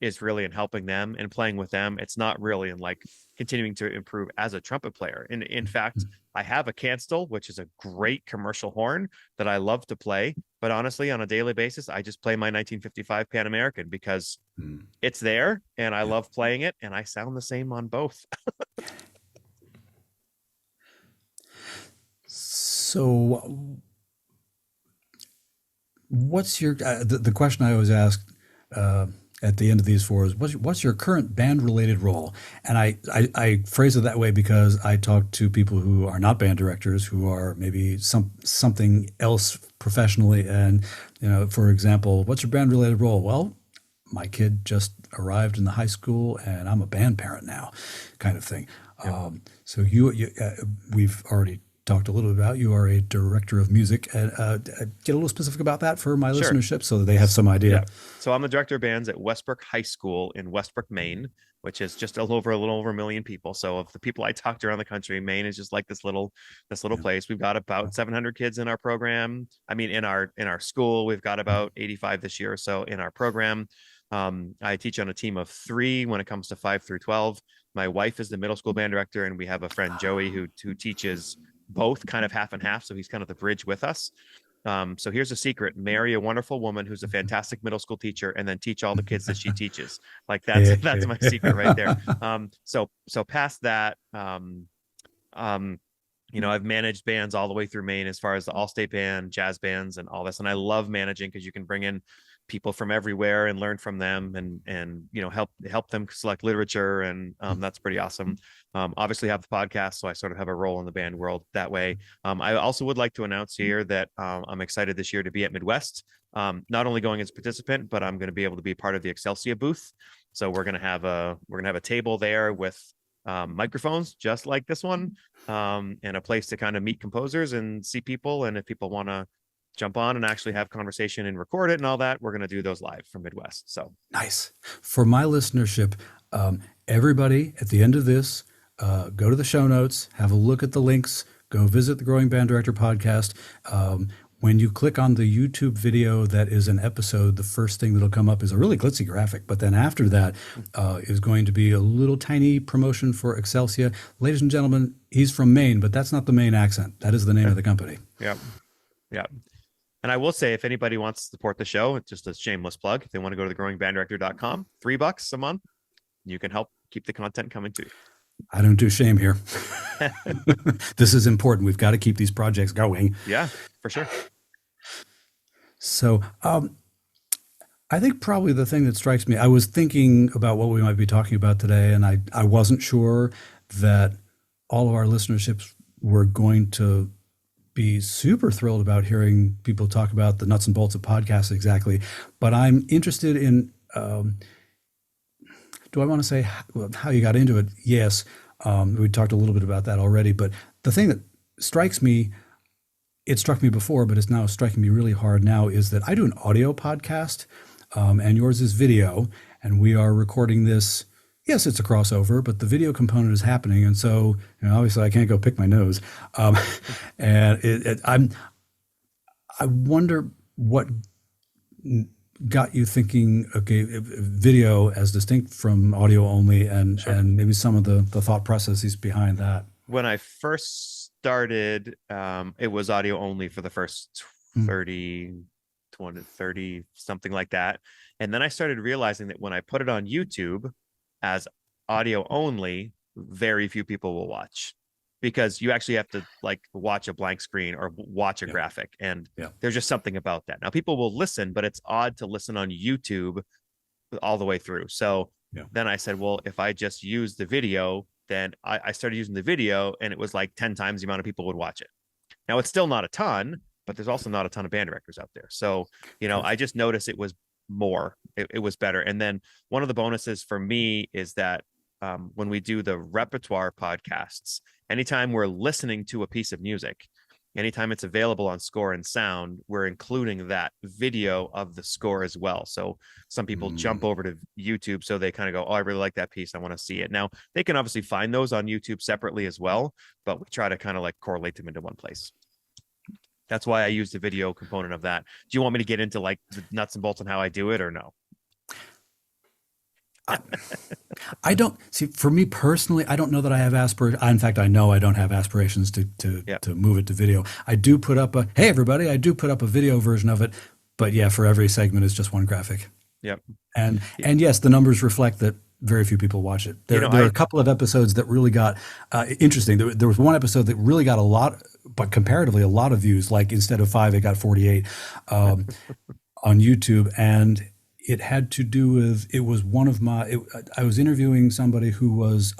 is really in helping them and playing with them. It's not really in like continuing to improve as a trumpet player. And in fact, I have a canstel, which is a great commercial horn that I love to play. But honestly, on a daily basis, I just play my 1955 Pan American because Mm. it's there and I Yeah. love playing it and I sound the same on both. So, what's your the question I always ask uh, at the end of these four is what's your current band related role? And I phrase it that way because I talk to people who are not band directors who are maybe something else professionally. And for example, what's your band related role? Well, my kid just arrived in the high school and I'm a band parent now, kind of thing. Yep. So we've already talked a little bit about you are a director of music. Get a little specific about that for my Sure. listenership so that they have some Yeah. idea. So I'm the director of bands at Westbrook High School in Westbrook, Maine, which is just a little over a million people. So of the people I talked to around the country, Maine is just like this little Yeah. place. We've got about 700 kids in our program. I mean, in our school, we've got about 85 this year or so in our program. I teach on a team of 3 when it comes to 5 through 12. My wife is the middle school band director, and we have a friend Joey who teaches both, kind of half and half. So he's kind of the bridge with us. So here's a secret: marry a wonderful woman who's a fantastic middle school teacher, and then teach all the kids that she teaches. Like that's my secret right there. So past that, I've managed bands all the way through Maine, as far as the all-state band, jazz bands, and all this. And I love managing because you can bring in people from everywhere and learn from them, and help them select literature, and that's pretty awesome. Obviously have the podcast, so I sort of have a role in the band world that way. I also would like to announce here that I'm excited this year to be at Midwest, not only going as a participant, but I'm going to be able to be part of the Excelsior booth. So we're going to have a table there with microphones just like this one, and a place to kind of meet composers and see people, and if people want to jump on and actually have conversation and record it and all that, we're going to do those live from Midwest. So nice. For my listenership, everybody at the end of this, go to the show notes, have a look at the links, go visit the Growing Band Director podcast. When you click on the YouTube video that is an episode, the first thing that'll come up is a really glitzy graphic. But then after that is going to be a little tiny promotion for Excelsior. Ladies and gentlemen, he's from Maine, but that's not the Maine accent. That is the name of the company. Yeah. Yeah. And I will say, if anybody wants to support the show, it's just a shameless plug. If they want to go to thegrowingbanddirector.com, $3 a month, you can help keep the content coming to you. I don't do shame here. This is important. We've got to keep these projects going. Yeah, for sure. So I think probably the thing that strikes me, I was thinking about what we might be talking about today, and I wasn't sure that all of our listenerships were going to be super thrilled about hearing people talk about the nuts and bolts of podcasts exactly. But I'm interested in, do I want to say how you got into it? Yes. We talked a little bit about that already, but the thing that strikes me, it struck me before, but it's now striking me really hard now, is that I do an audio podcast, and yours is video, and we are recording this. Yes, it's a crossover, but the video component is happening. And so, obviously I can't go pick my nose. And I wonder what got you thinking, okay, video as distinct from audio only, and Sure. and maybe some of the thought processes behind that. When I first started, it was audio only for the first 30, 20, 30, something like that. And then I started realizing that when I put it on YouTube as audio only, very few people will watch, because you actually have to watch a blank screen or watch a graphic. And there's just something about that. Now people will listen, but it's odd to listen on YouTube all the way through. So then I said, well, if I just use the video, then I started using the video, and it was like 10 times the amount of people would watch it. Now it's still not a ton, but there's also not a ton of band directors out there. So, I just noticed it was more, it was better. And then one of the bonuses for me is that when we do the repertoire podcasts, anytime we're listening to a piece of music, anytime it's available on Score and Sound, we're including that video of the score as well. So some people jump over to YouTube, so they kind of go, oh, I really like that piece, I want to see it. Now they can obviously find those on YouTube separately as well, but we try to kind of correlate them into one place. That's why I use the video component of that. Do you want me to get into the nuts and bolts on how I do it, or no? I don't see, for me personally, I don't know that I have aspirations. In fact, I know I don't have aspirations to move it to video. I do put up hey everybody, I do put up a video version of it, but for every segment it's just one graphic. Yep. And yes, the numbers reflect that very few people watch it. There are a couple of episodes that really got interesting. There was one episode that really got a lot, but comparatively a lot of views. Like instead of 5, it got 48 on YouTube, and it had to do with, it was one of I was interviewing somebody who was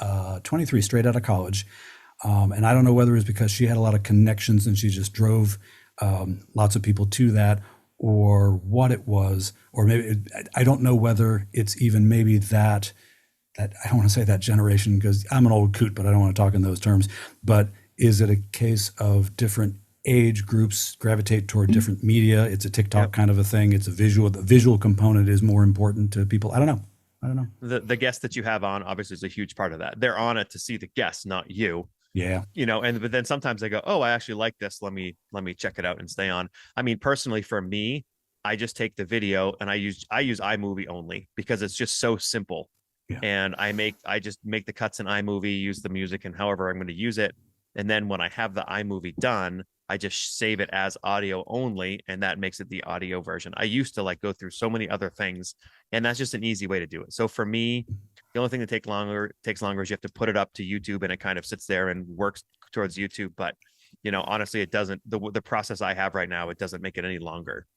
23, straight out of college. And I don't know whether it was because she had a lot of connections and she just drove lots of people to that, or what it was, or maybe, I don't know whether it's even maybe that I don't want to say that generation, because I'm an old coot, but I don't want to talk in those terms. But is it a case of different age groups gravitate toward different media? It's a TikTok kind of a thing. It's the visual component is more important to people. I don't know. The guest that you have on obviously is a huge part of that. They're on it to see the guest, not you. Yeah. But then sometimes they go, oh, I actually like this. Let me check it out and stay on. I mean, personally for me, I just take the video and I use iMovie only because it's just so simple. Yeah. And I just make the cuts in iMovie, use the music and however I'm going to use it. And then when I have the iMovie done, I just save it as audio only, and that makes it the audio version. I used to like go through so many other things, and that's just an easy way to do it. So for me, the only thing that takes longer is you have to put it up to YouTube, and it kind of sits there and works towards YouTube. But honestly, it doesn't. The process I have right now, it doesn't make it any longer.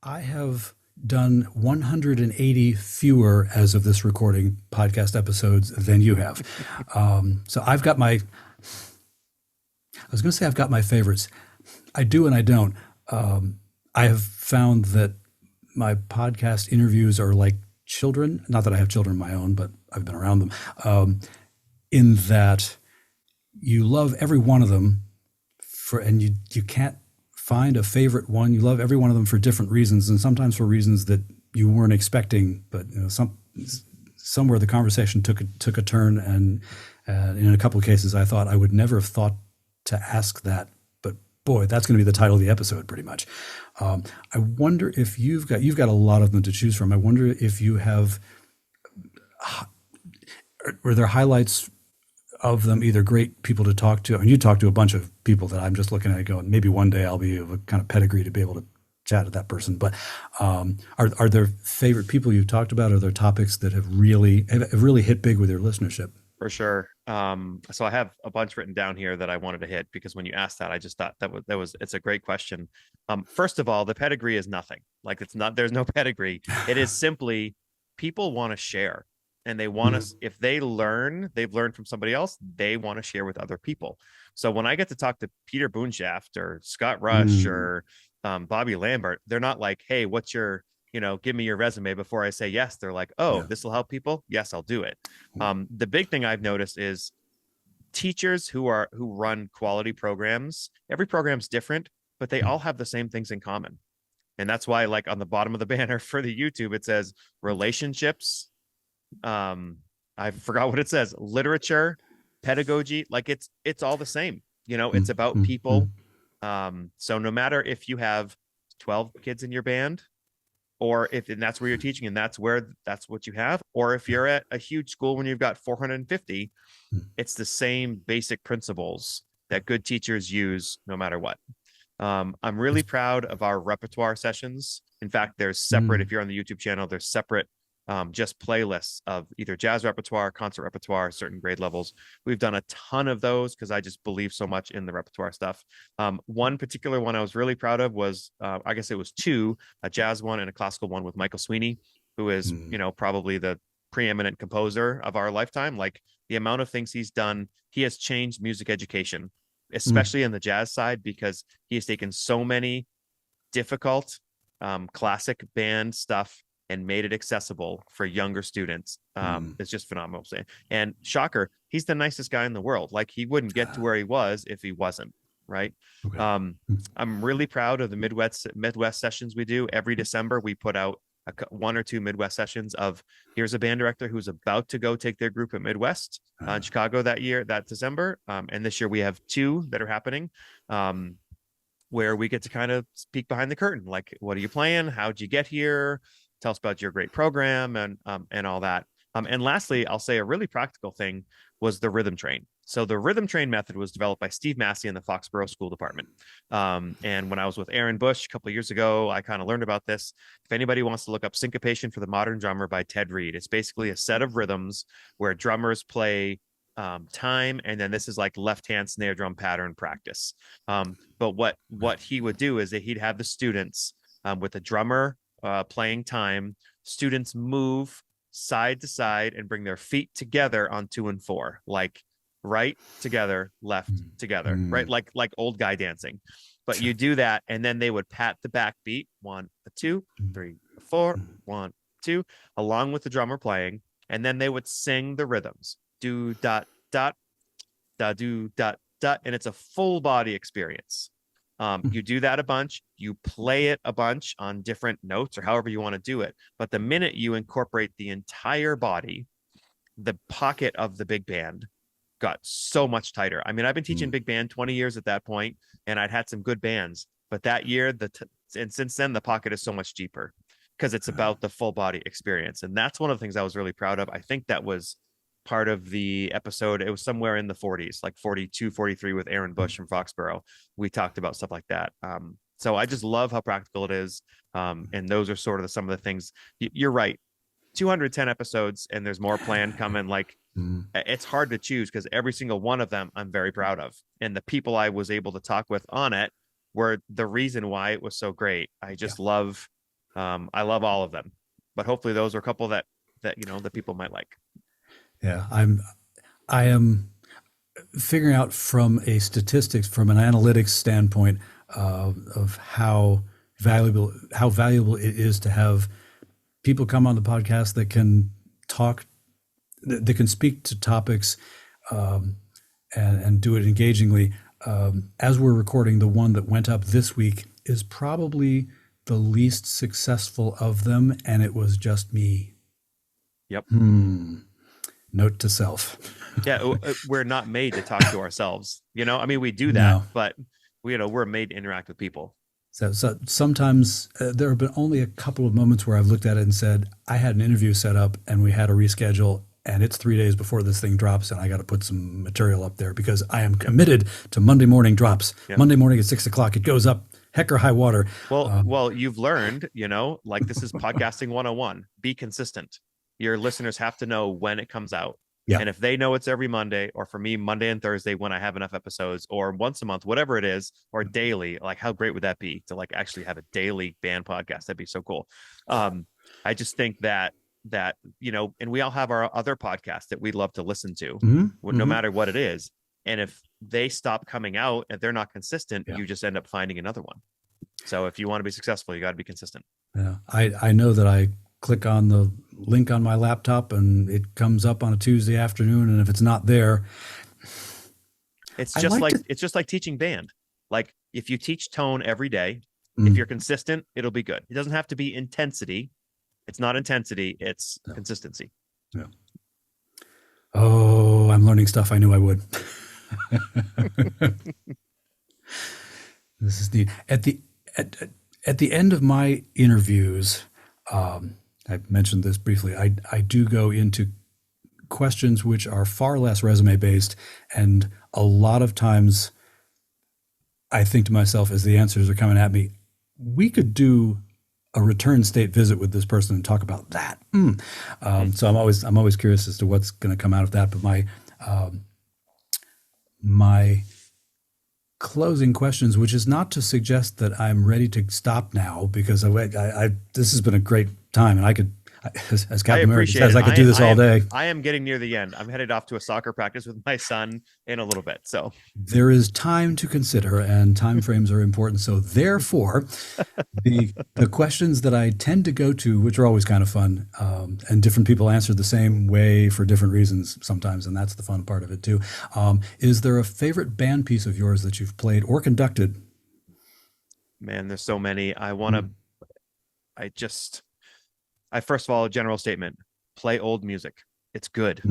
I have done 180 fewer, as of this recording, podcast episodes than you have. So I've got my, I was going to say I've got my favorites. I do and I don't. I have found that my podcast interviews are like children. Not that I have children of my own, but I've been around them. In that you love every one of them and you can't find a favorite one. You love every one of them for different reasons, and sometimes for reasons that you weren't expecting. But somewhere the conversation took a turn, and in a couple of cases, I thought I would never have thought to ask that. But boy, that's going to be the title of the episode, pretty much. I wonder if you've got a lot of them to choose from. I wonder if you have. Were there highlights of them, either great people to talk to? I mean, you talk to a bunch of people that I'm just looking at going, maybe one day I'll be of a kind of pedigree to be able to chat to that person. But are there favorite people you've talked about? Are there topics that have really hit big with your listenership? For sure. So I have a bunch written down here that I wanted to hit because when you asked that, I just thought it's a great question. First of all, the pedigree is nothing. Like there's no pedigree. It is simply people want to share. And they want us, if they've learned from somebody else, they want to share with other people. So when I get to talk to Peter Boonshaft or Scott Rush or Bobby Lambert, they're not like, hey, what's your, give me your resume before I say yes. They're like, oh, this will help people. Yes, I'll do it. The big thing I've noticed is teachers who run quality programs. Every program's different, but they all have the same things in common. And that's why, like on the bottom of the banner for the YouTube, it says relationships. I forgot what it says, literature, pedagogy, like it's all the same, it's about people. So no matter if you have 12 kids in your band, or if that's where you're teaching and that's what you have, or if you're at a huge school when you've got 450, it's the same basic principles that good teachers use no matter what. I'm really proud of our repertoire sessions. In fact, there's separate, if you're on the YouTube channel, there's separate just playlists of either jazz repertoire, concert repertoire, certain grade levels. We've done a ton of those because I just believe so much in the repertoire stuff. One particular one I was really proud of was, I guess it was two, a jazz one and a classical one with Michael Sweeney, who is, probably the preeminent composer of our lifetime. Like the amount of things he's done, he has changed music education, especially in the jazz side, because he has taken so many difficult classic band stuff and made it accessible for younger students. It's just phenomenal. And shocker, he's the nicest guy in the world. Like he wouldn't get to where he was if he wasn't, right? Okay. I'm really proud of the Midwest sessions we do. Every December, we put out one or two Midwest sessions of, here's a band director who's about to go take their group at Midwest in Chicago that December. And this year we have two that are happening. Where we get to kind of peek behind the curtain. Like, what are you playing? How'd you get here? Tell us about your great program and all that. And lastly, I'll say a really practical thing was the rhythm train. So the rhythm train method was developed by Steve Massey in the Foxborough School Department. And when I was with Aaron Bush a couple of years ago, I kind of learned about this. If anybody wants to look up Syncopation for the Modern Drummer by Ted Reed, it's basically a set of rhythms where drummers play time, and then this is like left-hand snare drum pattern practice. But what he would do is that he'd have the students with the drummer playing time, students move side to side and bring their feet together on 2 and 4, like right together, left together, right? Like old guy dancing. But you do that, and then they would pat the backbeat, 1, 2, 3, 4, 1, 2, along with the drummer playing, and then they would sing the rhythms. Do dot dot da do dot dot, and it's a full body experience. You do that a bunch, you play it a bunch on different notes or however you want to do it. But the minute you incorporate the entire body, the pocket of the big band got so much tighter. I mean, I've been teaching big band 20 years at that point, and I'd had some good bands. But that year, and since then, the pocket is so much cheaper because it's about the full body experience. And that's one of the things I was really proud of. I think that was part of the episode. It was somewhere in the 40s, like 42, 43 with Aaron Bush from Foxborough. We talked about stuff like that. So I just love how practical it is. And those are sort of some of the things. You're right. 210 episodes and there's more planned coming. Like it's hard to choose because every single one of them I'm very proud of. And the people I was able to talk with on it were the reason why it was so great. I just love, I love all of them, but hopefully those are a couple that that people might like. Yeah, I am figuring out from an analytics standpoint of how valuable it is to have people come on the podcast that can talk, that can speak to topics and do it engagingly. As we're recording, the one that went up this week is probably the least successful of them, and it was just me. Yep. Note to self. Yeah, we're not made to talk to ourselves. I mean, we do that, but we're made to interact with people. So sometimes there have been only a couple of moments where I've looked at it and said, I had an interview set up and we had to reschedule, and it's 3 days before this thing drops, and I got to put some material up there because I am committed to Monday morning drops. Yep. Monday morning at 6 o'clock, it goes up, heck or high water. Well, you've learned, like this is podcasting 101. Be consistent. Your listeners have to know when it comes out. Yeah. And if they know it's every Monday, or for me, Monday and Thursday when I have enough episodes, or once a month, whatever it is, or daily, like how great would that be to like actually have a daily band podcast? That'd be so cool. I just think that, and we all have our other podcasts that we love to listen to, no matter what it is. And if they stop coming out and they're not consistent, you just end up finding another one. So if you want to be successful, you got to be consistent. Yeah. I know that I click on the link on my laptop and it comes up on a Tuesday afternoon, and if it's not there, it's just like teaching band. Like if you teach tone every day, if you're consistent, it'll be good. It doesn't have to be intensity. It's not intensity, it's consistency. Yeah. Oh, I'm learning stuff I knew I would. This is neat. At the end of my interviews, I mentioned this briefly, I do go into questions which are far less resume based, and a lot of times I think to myself as the answers are coming at me, we could do a return state visit with this person and talk about that. So I'm always curious as to what's going to come out of that. But my closing questions, which is not to suggest that I'm ready to stop now, because this has been a great time, and I could, as Captain America says, I could do this all day. I am getting near the end. I'm headed off to a soccer practice with my son in a little bit. So there is time to consider, and time frames are important. So therefore, the questions that I tend to go to, which are always kind of fun, and different people answer the same way for different reasons sometimes, and that's the fun part of it too. Is there a favorite band piece of yours that you've played or conducted? Man, there's so many. First of all, a general statement: play old music. It's good.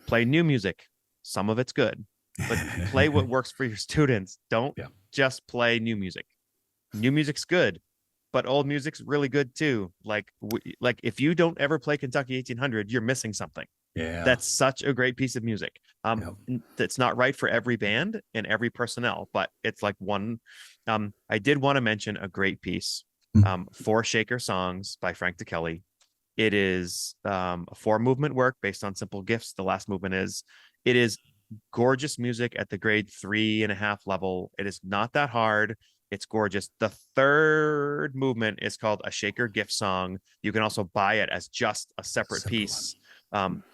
Play new music. Some of it's good, but play what works for your students. Don't just play new music. New music's good, but old music's really good too. Like if you don't ever play Kentucky 1800, you're missing something. Yeah, that's such a great piece of music. That's not right for every band and every personnel, but it's like one. I did want to mention a great piece. 4 Shaker songs by Frank DeKelly. It is a 4-movement work based on simple gifts. The last movement it is gorgeous music at the grade 3.5 level. It is not that hard. It's gorgeous. The 3rd movement is called a Shaker gift song. You can also buy it as just a separate piece.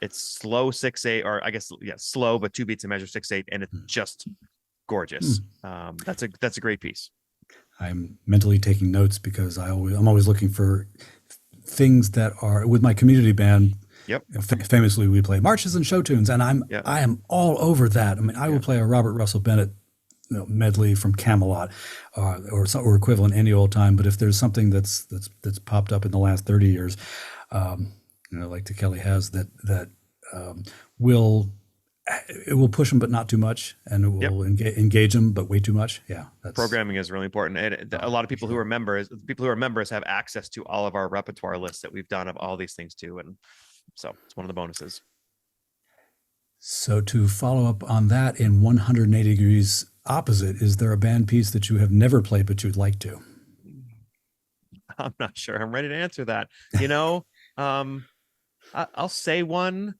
It's slow 6/8, or I guess slow, but 2 beats a measure 6/8, and it's just gorgeous. That's a great piece. I'm mentally taking notes because I'm always looking for things that are with my community band. Yep. Famously, we play marches and show tunes, and I am all over that. I mean, I will play a Robert Russell Bennett medley from Camelot, or equivalent any old time. But if there's something that's popped up in the last 30 years, like DeKelly has, that will it will push them, but not too much, and it Yep. will engage them, but way too much. Yeah, that's Programming is really important. And a lot of people who are members have access to all of our repertoire lists that we've done of all these things too. And so it's one of the bonuses. So to follow up on that in 180 degrees opposite, is there a band piece that you have never played but you'd like to? I'm not sure I'm ready to answer that. I'll say one,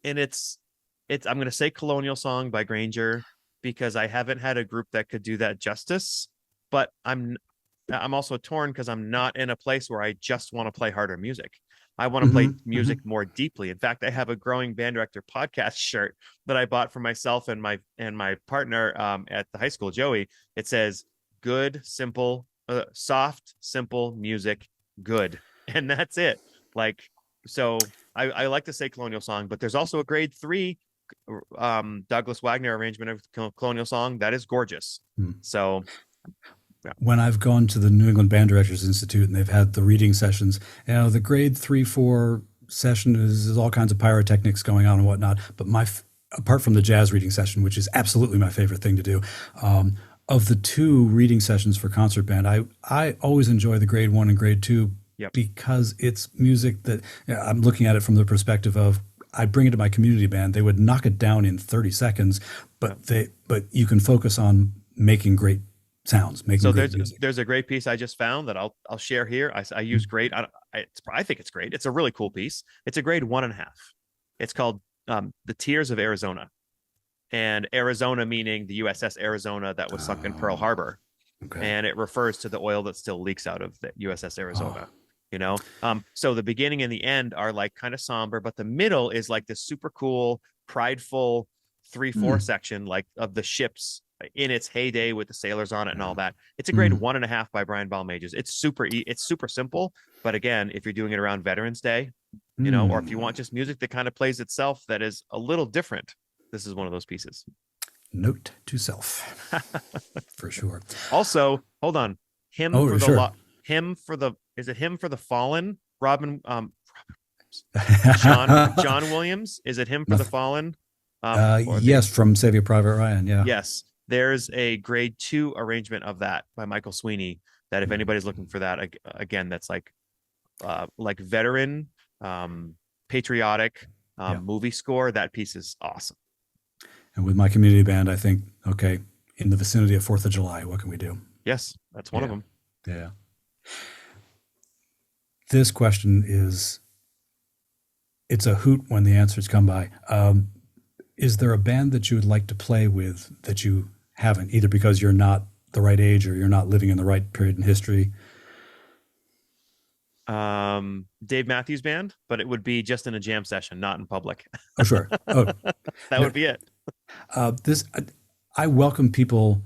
and I'm going to say Colonial Song by Granger, because I haven't had a group that could do that justice, but I'm also torn because I'm not in a place where I just want to play harder music. I want to play music more deeply. In fact, I have a Growing Band Director podcast shirt that I bought for myself and my partner at the high school, Joey. It says good, simple, soft, simple music, good. And that's it. Like, so I like to say Colonial Song, but there's also a grade 3 Douglas Wagner arrangement of Colonial Song that is gorgeous. So yeah. When I've gone to the New England Band Directors Institute and they've had the reading sessions, the grade 3-4 session is all kinds of pyrotechnics going on and whatnot. But apart from the jazz reading session, which is absolutely my favorite thing to do, of the 2 reading sessions for concert band, I always enjoy the grade 1 and grade 2. Yep. Because it's music that I'm looking at it from the perspective of, I bring it to my community band, they would knock it down in 30 seconds, but you can focus on making great sounds, making great music. There's a great piece I just found that I'll share here. I use great. I think it's great. It's a really cool piece. It's a grade 1.5. It's called The Tears of Arizona, and Arizona meaning the USS Arizona that was sunk in Pearl Harbor. Okay. And it refers to the oil that still leaks out of the USS Arizona. So the beginning and the end are like kind of somber, but the middle is like this super cool, prideful 3-4 section, like of the ships in its heyday with the sailors on it and all that. It's a grade 1.5 by Brian Balmages. It's super simple, but again, if you're doing it around Veterans Day, or if you want just music that kind of plays itself that is a little different, this is one of those pieces. Note to self, for sure. Also, hold on, Hymn for the Fallen? John Williams. Is it Hymn for the Fallen? Yes, from Saving Private Ryan. Yeah. Yes, there's a grade 2 arrangement of that by Michael Sweeney. That if anybody's looking for that, again, that's like veteran, patriotic movie score. That piece is awesome. And with my community band, I think, okay, in the vicinity of 4th of July, what can we do? Yes, that's one of them. Yeah. This question it's a hoot when the answers come by. Is there a band that you would like to play with that you haven't, either because you're not the right age or you're not living in the right period in history? Dave Matthews Band, but it would be just in a jam session, not in public. Oh, sure. Oh, that would be it. I welcome people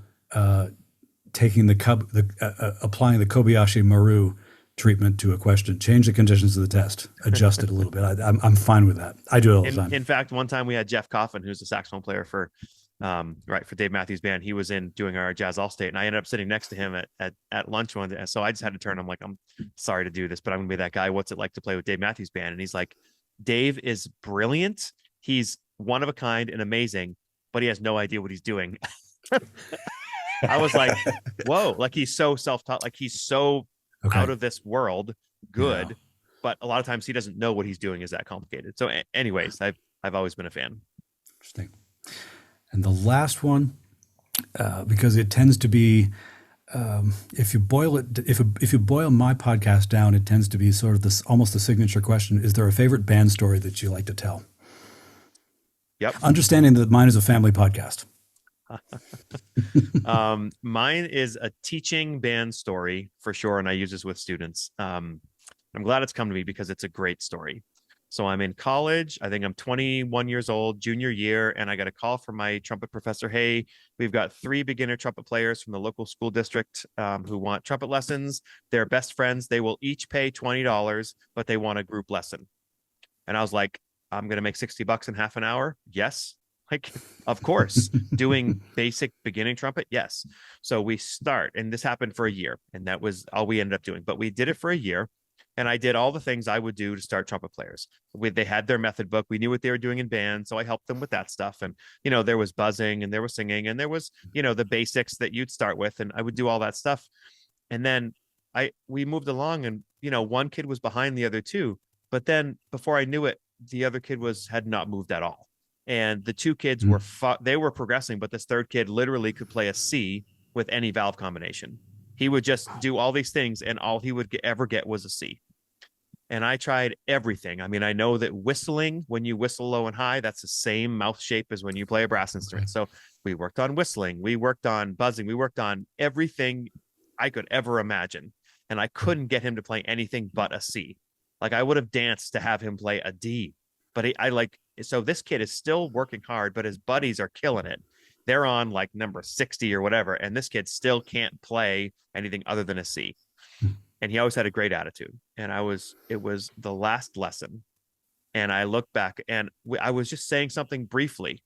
taking applying the Kobayashi Maru treatment to a question, change the conditions of the test, adjust it a little bit. I'm fine with that. I do it all the time. In fact, one time we had Jeff Coffin, who's a saxophone player for Dave Matthews Band. He was in doing our Jazz All-State, and I ended up sitting next to him at lunch one day. So I just had to turn. I'm like, I'm sorry to do this, but I'm gonna be that guy. What's it like to play with Dave Matthews Band? And he's like, Dave is brilliant. He's one of a kind and amazing, but he has no idea what he's doing. I was like, whoa, like he's so self-taught, like he's so out of this world good, yeah. But a lot of times he doesn't know what he's doing is that complicated. So anyways, I've always been a fan. Interesting. And the last one, because it tends to be, if you boil my podcast down, it tends to be sort of this almost the signature question: is there a favorite band story that you like to tell? Yep. Understanding that mine is a family podcast. Mine is a teaching band story for sure, and I use this with students. I'm glad it's come to me because it's a great story. So I'm in college. I think I'm 21 years old, junior year, and I got a call from my trumpet professor. Hey, we've got 3 beginner trumpet players from the local school district who want trumpet lessons. They're best friends. They will each pay $20, but they want a group lesson. And I was like, I'm going to make $60 in half an hour. Yes. Like, of course, doing basic beginning trumpet. Yes. So we start, and this happened for a year, and that was all we ended up doing, but we did it for a year. And I did all the things I would do to start trumpet players. They had their method book. We knew what they were doing in band. So I helped them with that stuff. And, there was buzzing and there was singing and there was, the basics that you'd start with. And I would do all that stuff. And then we moved along and, one kid was behind the other two. But then before I knew it, the other kid had not moved at all. And the two kids they were progressing, but this third kid literally could play a C with any valve combination. He would just do all these things and all he would ever get was a C. And I tried everything. I mean, I know that whistling, when you whistle low and high, that's the same mouth shape as when you play a brass instrument. So we worked on whistling, we worked on buzzing, we worked on everything I could ever imagine. And I couldn't get him to play anything but a C. Like I would have danced to have him play a D. But so this kid is still working hard, but his buddies are killing it. They're on like number 60 or whatever. And this kid still can't play anything other than a C. And he always had a great attitude. And it was the last lesson. And I looked back and I was just saying something briefly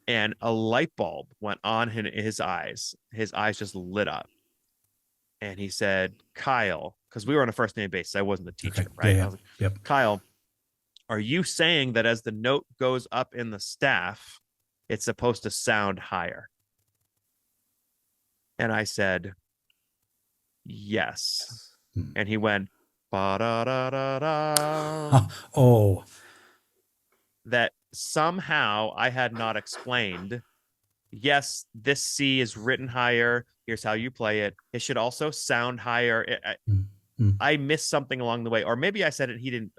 and a light bulb went on in his eyes. His eyes just lit up. And he said, Kyle, because we were on a first name basis. I wasn't the teacher, right? Yeah. I was like, Yep. Kyle, are you saying that as the note goes up in the staff, it's supposed to sound higher? And I said, yes. And he went, ba-da-da-da-da. Oh. That somehow I had not explained, yes, this C is written higher. Here's how you play it. It should also sound higher. I missed something along the way. Or maybe I said it, he didn't.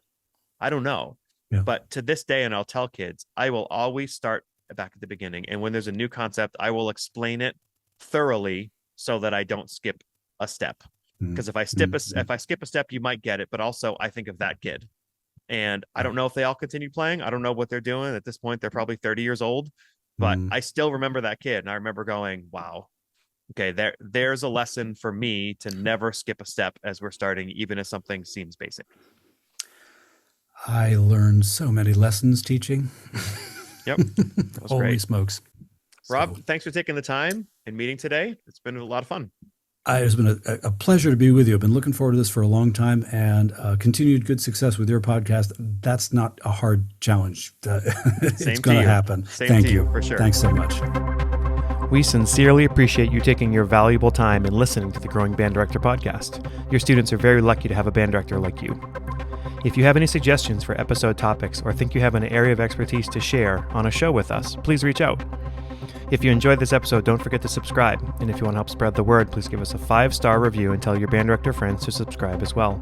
I don't know. Yeah. But to this day, and I'll tell kids, I will always start back at the beginning. And when there's a new concept, I will explain it thoroughly so that I don't skip a step. Because if I skip a step, you might get it. But also, I think of that kid. And I don't know if they all continue playing. I don't know what they're doing. At this point, they're probably 30 years old. But I still remember that kid. And I remember going, wow, okay, there's a lesson for me to never skip a step as we're starting, even if something seems basic. I learned so many lessons teaching. Yep. That was Holy great. Smokes. Rob, thanks for taking the time and meeting today. It's been a lot of fun. It's been a pleasure to be with you. I've been looking forward to this for a long time, and continued good success with your podcast. That's not a hard challenge. It's going to happen. Thank you. For sure. Thanks so much. We sincerely appreciate you taking your valuable time and listening to the Growing Band Director podcast. Your students are very lucky to have a band director like you. If you have any suggestions for episode topics or think you have an area of expertise to share on a show with us, please reach out. If you enjoyed this episode, don't forget to subscribe. And if you want to help spread the word, please give us a 5-star review and tell your band director friends to subscribe as well.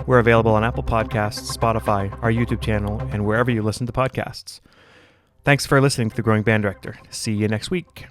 We're available on Apple Podcasts, Spotify, our YouTube channel, and wherever you listen to podcasts. Thanks for listening to The Growing Band Director. See you next week.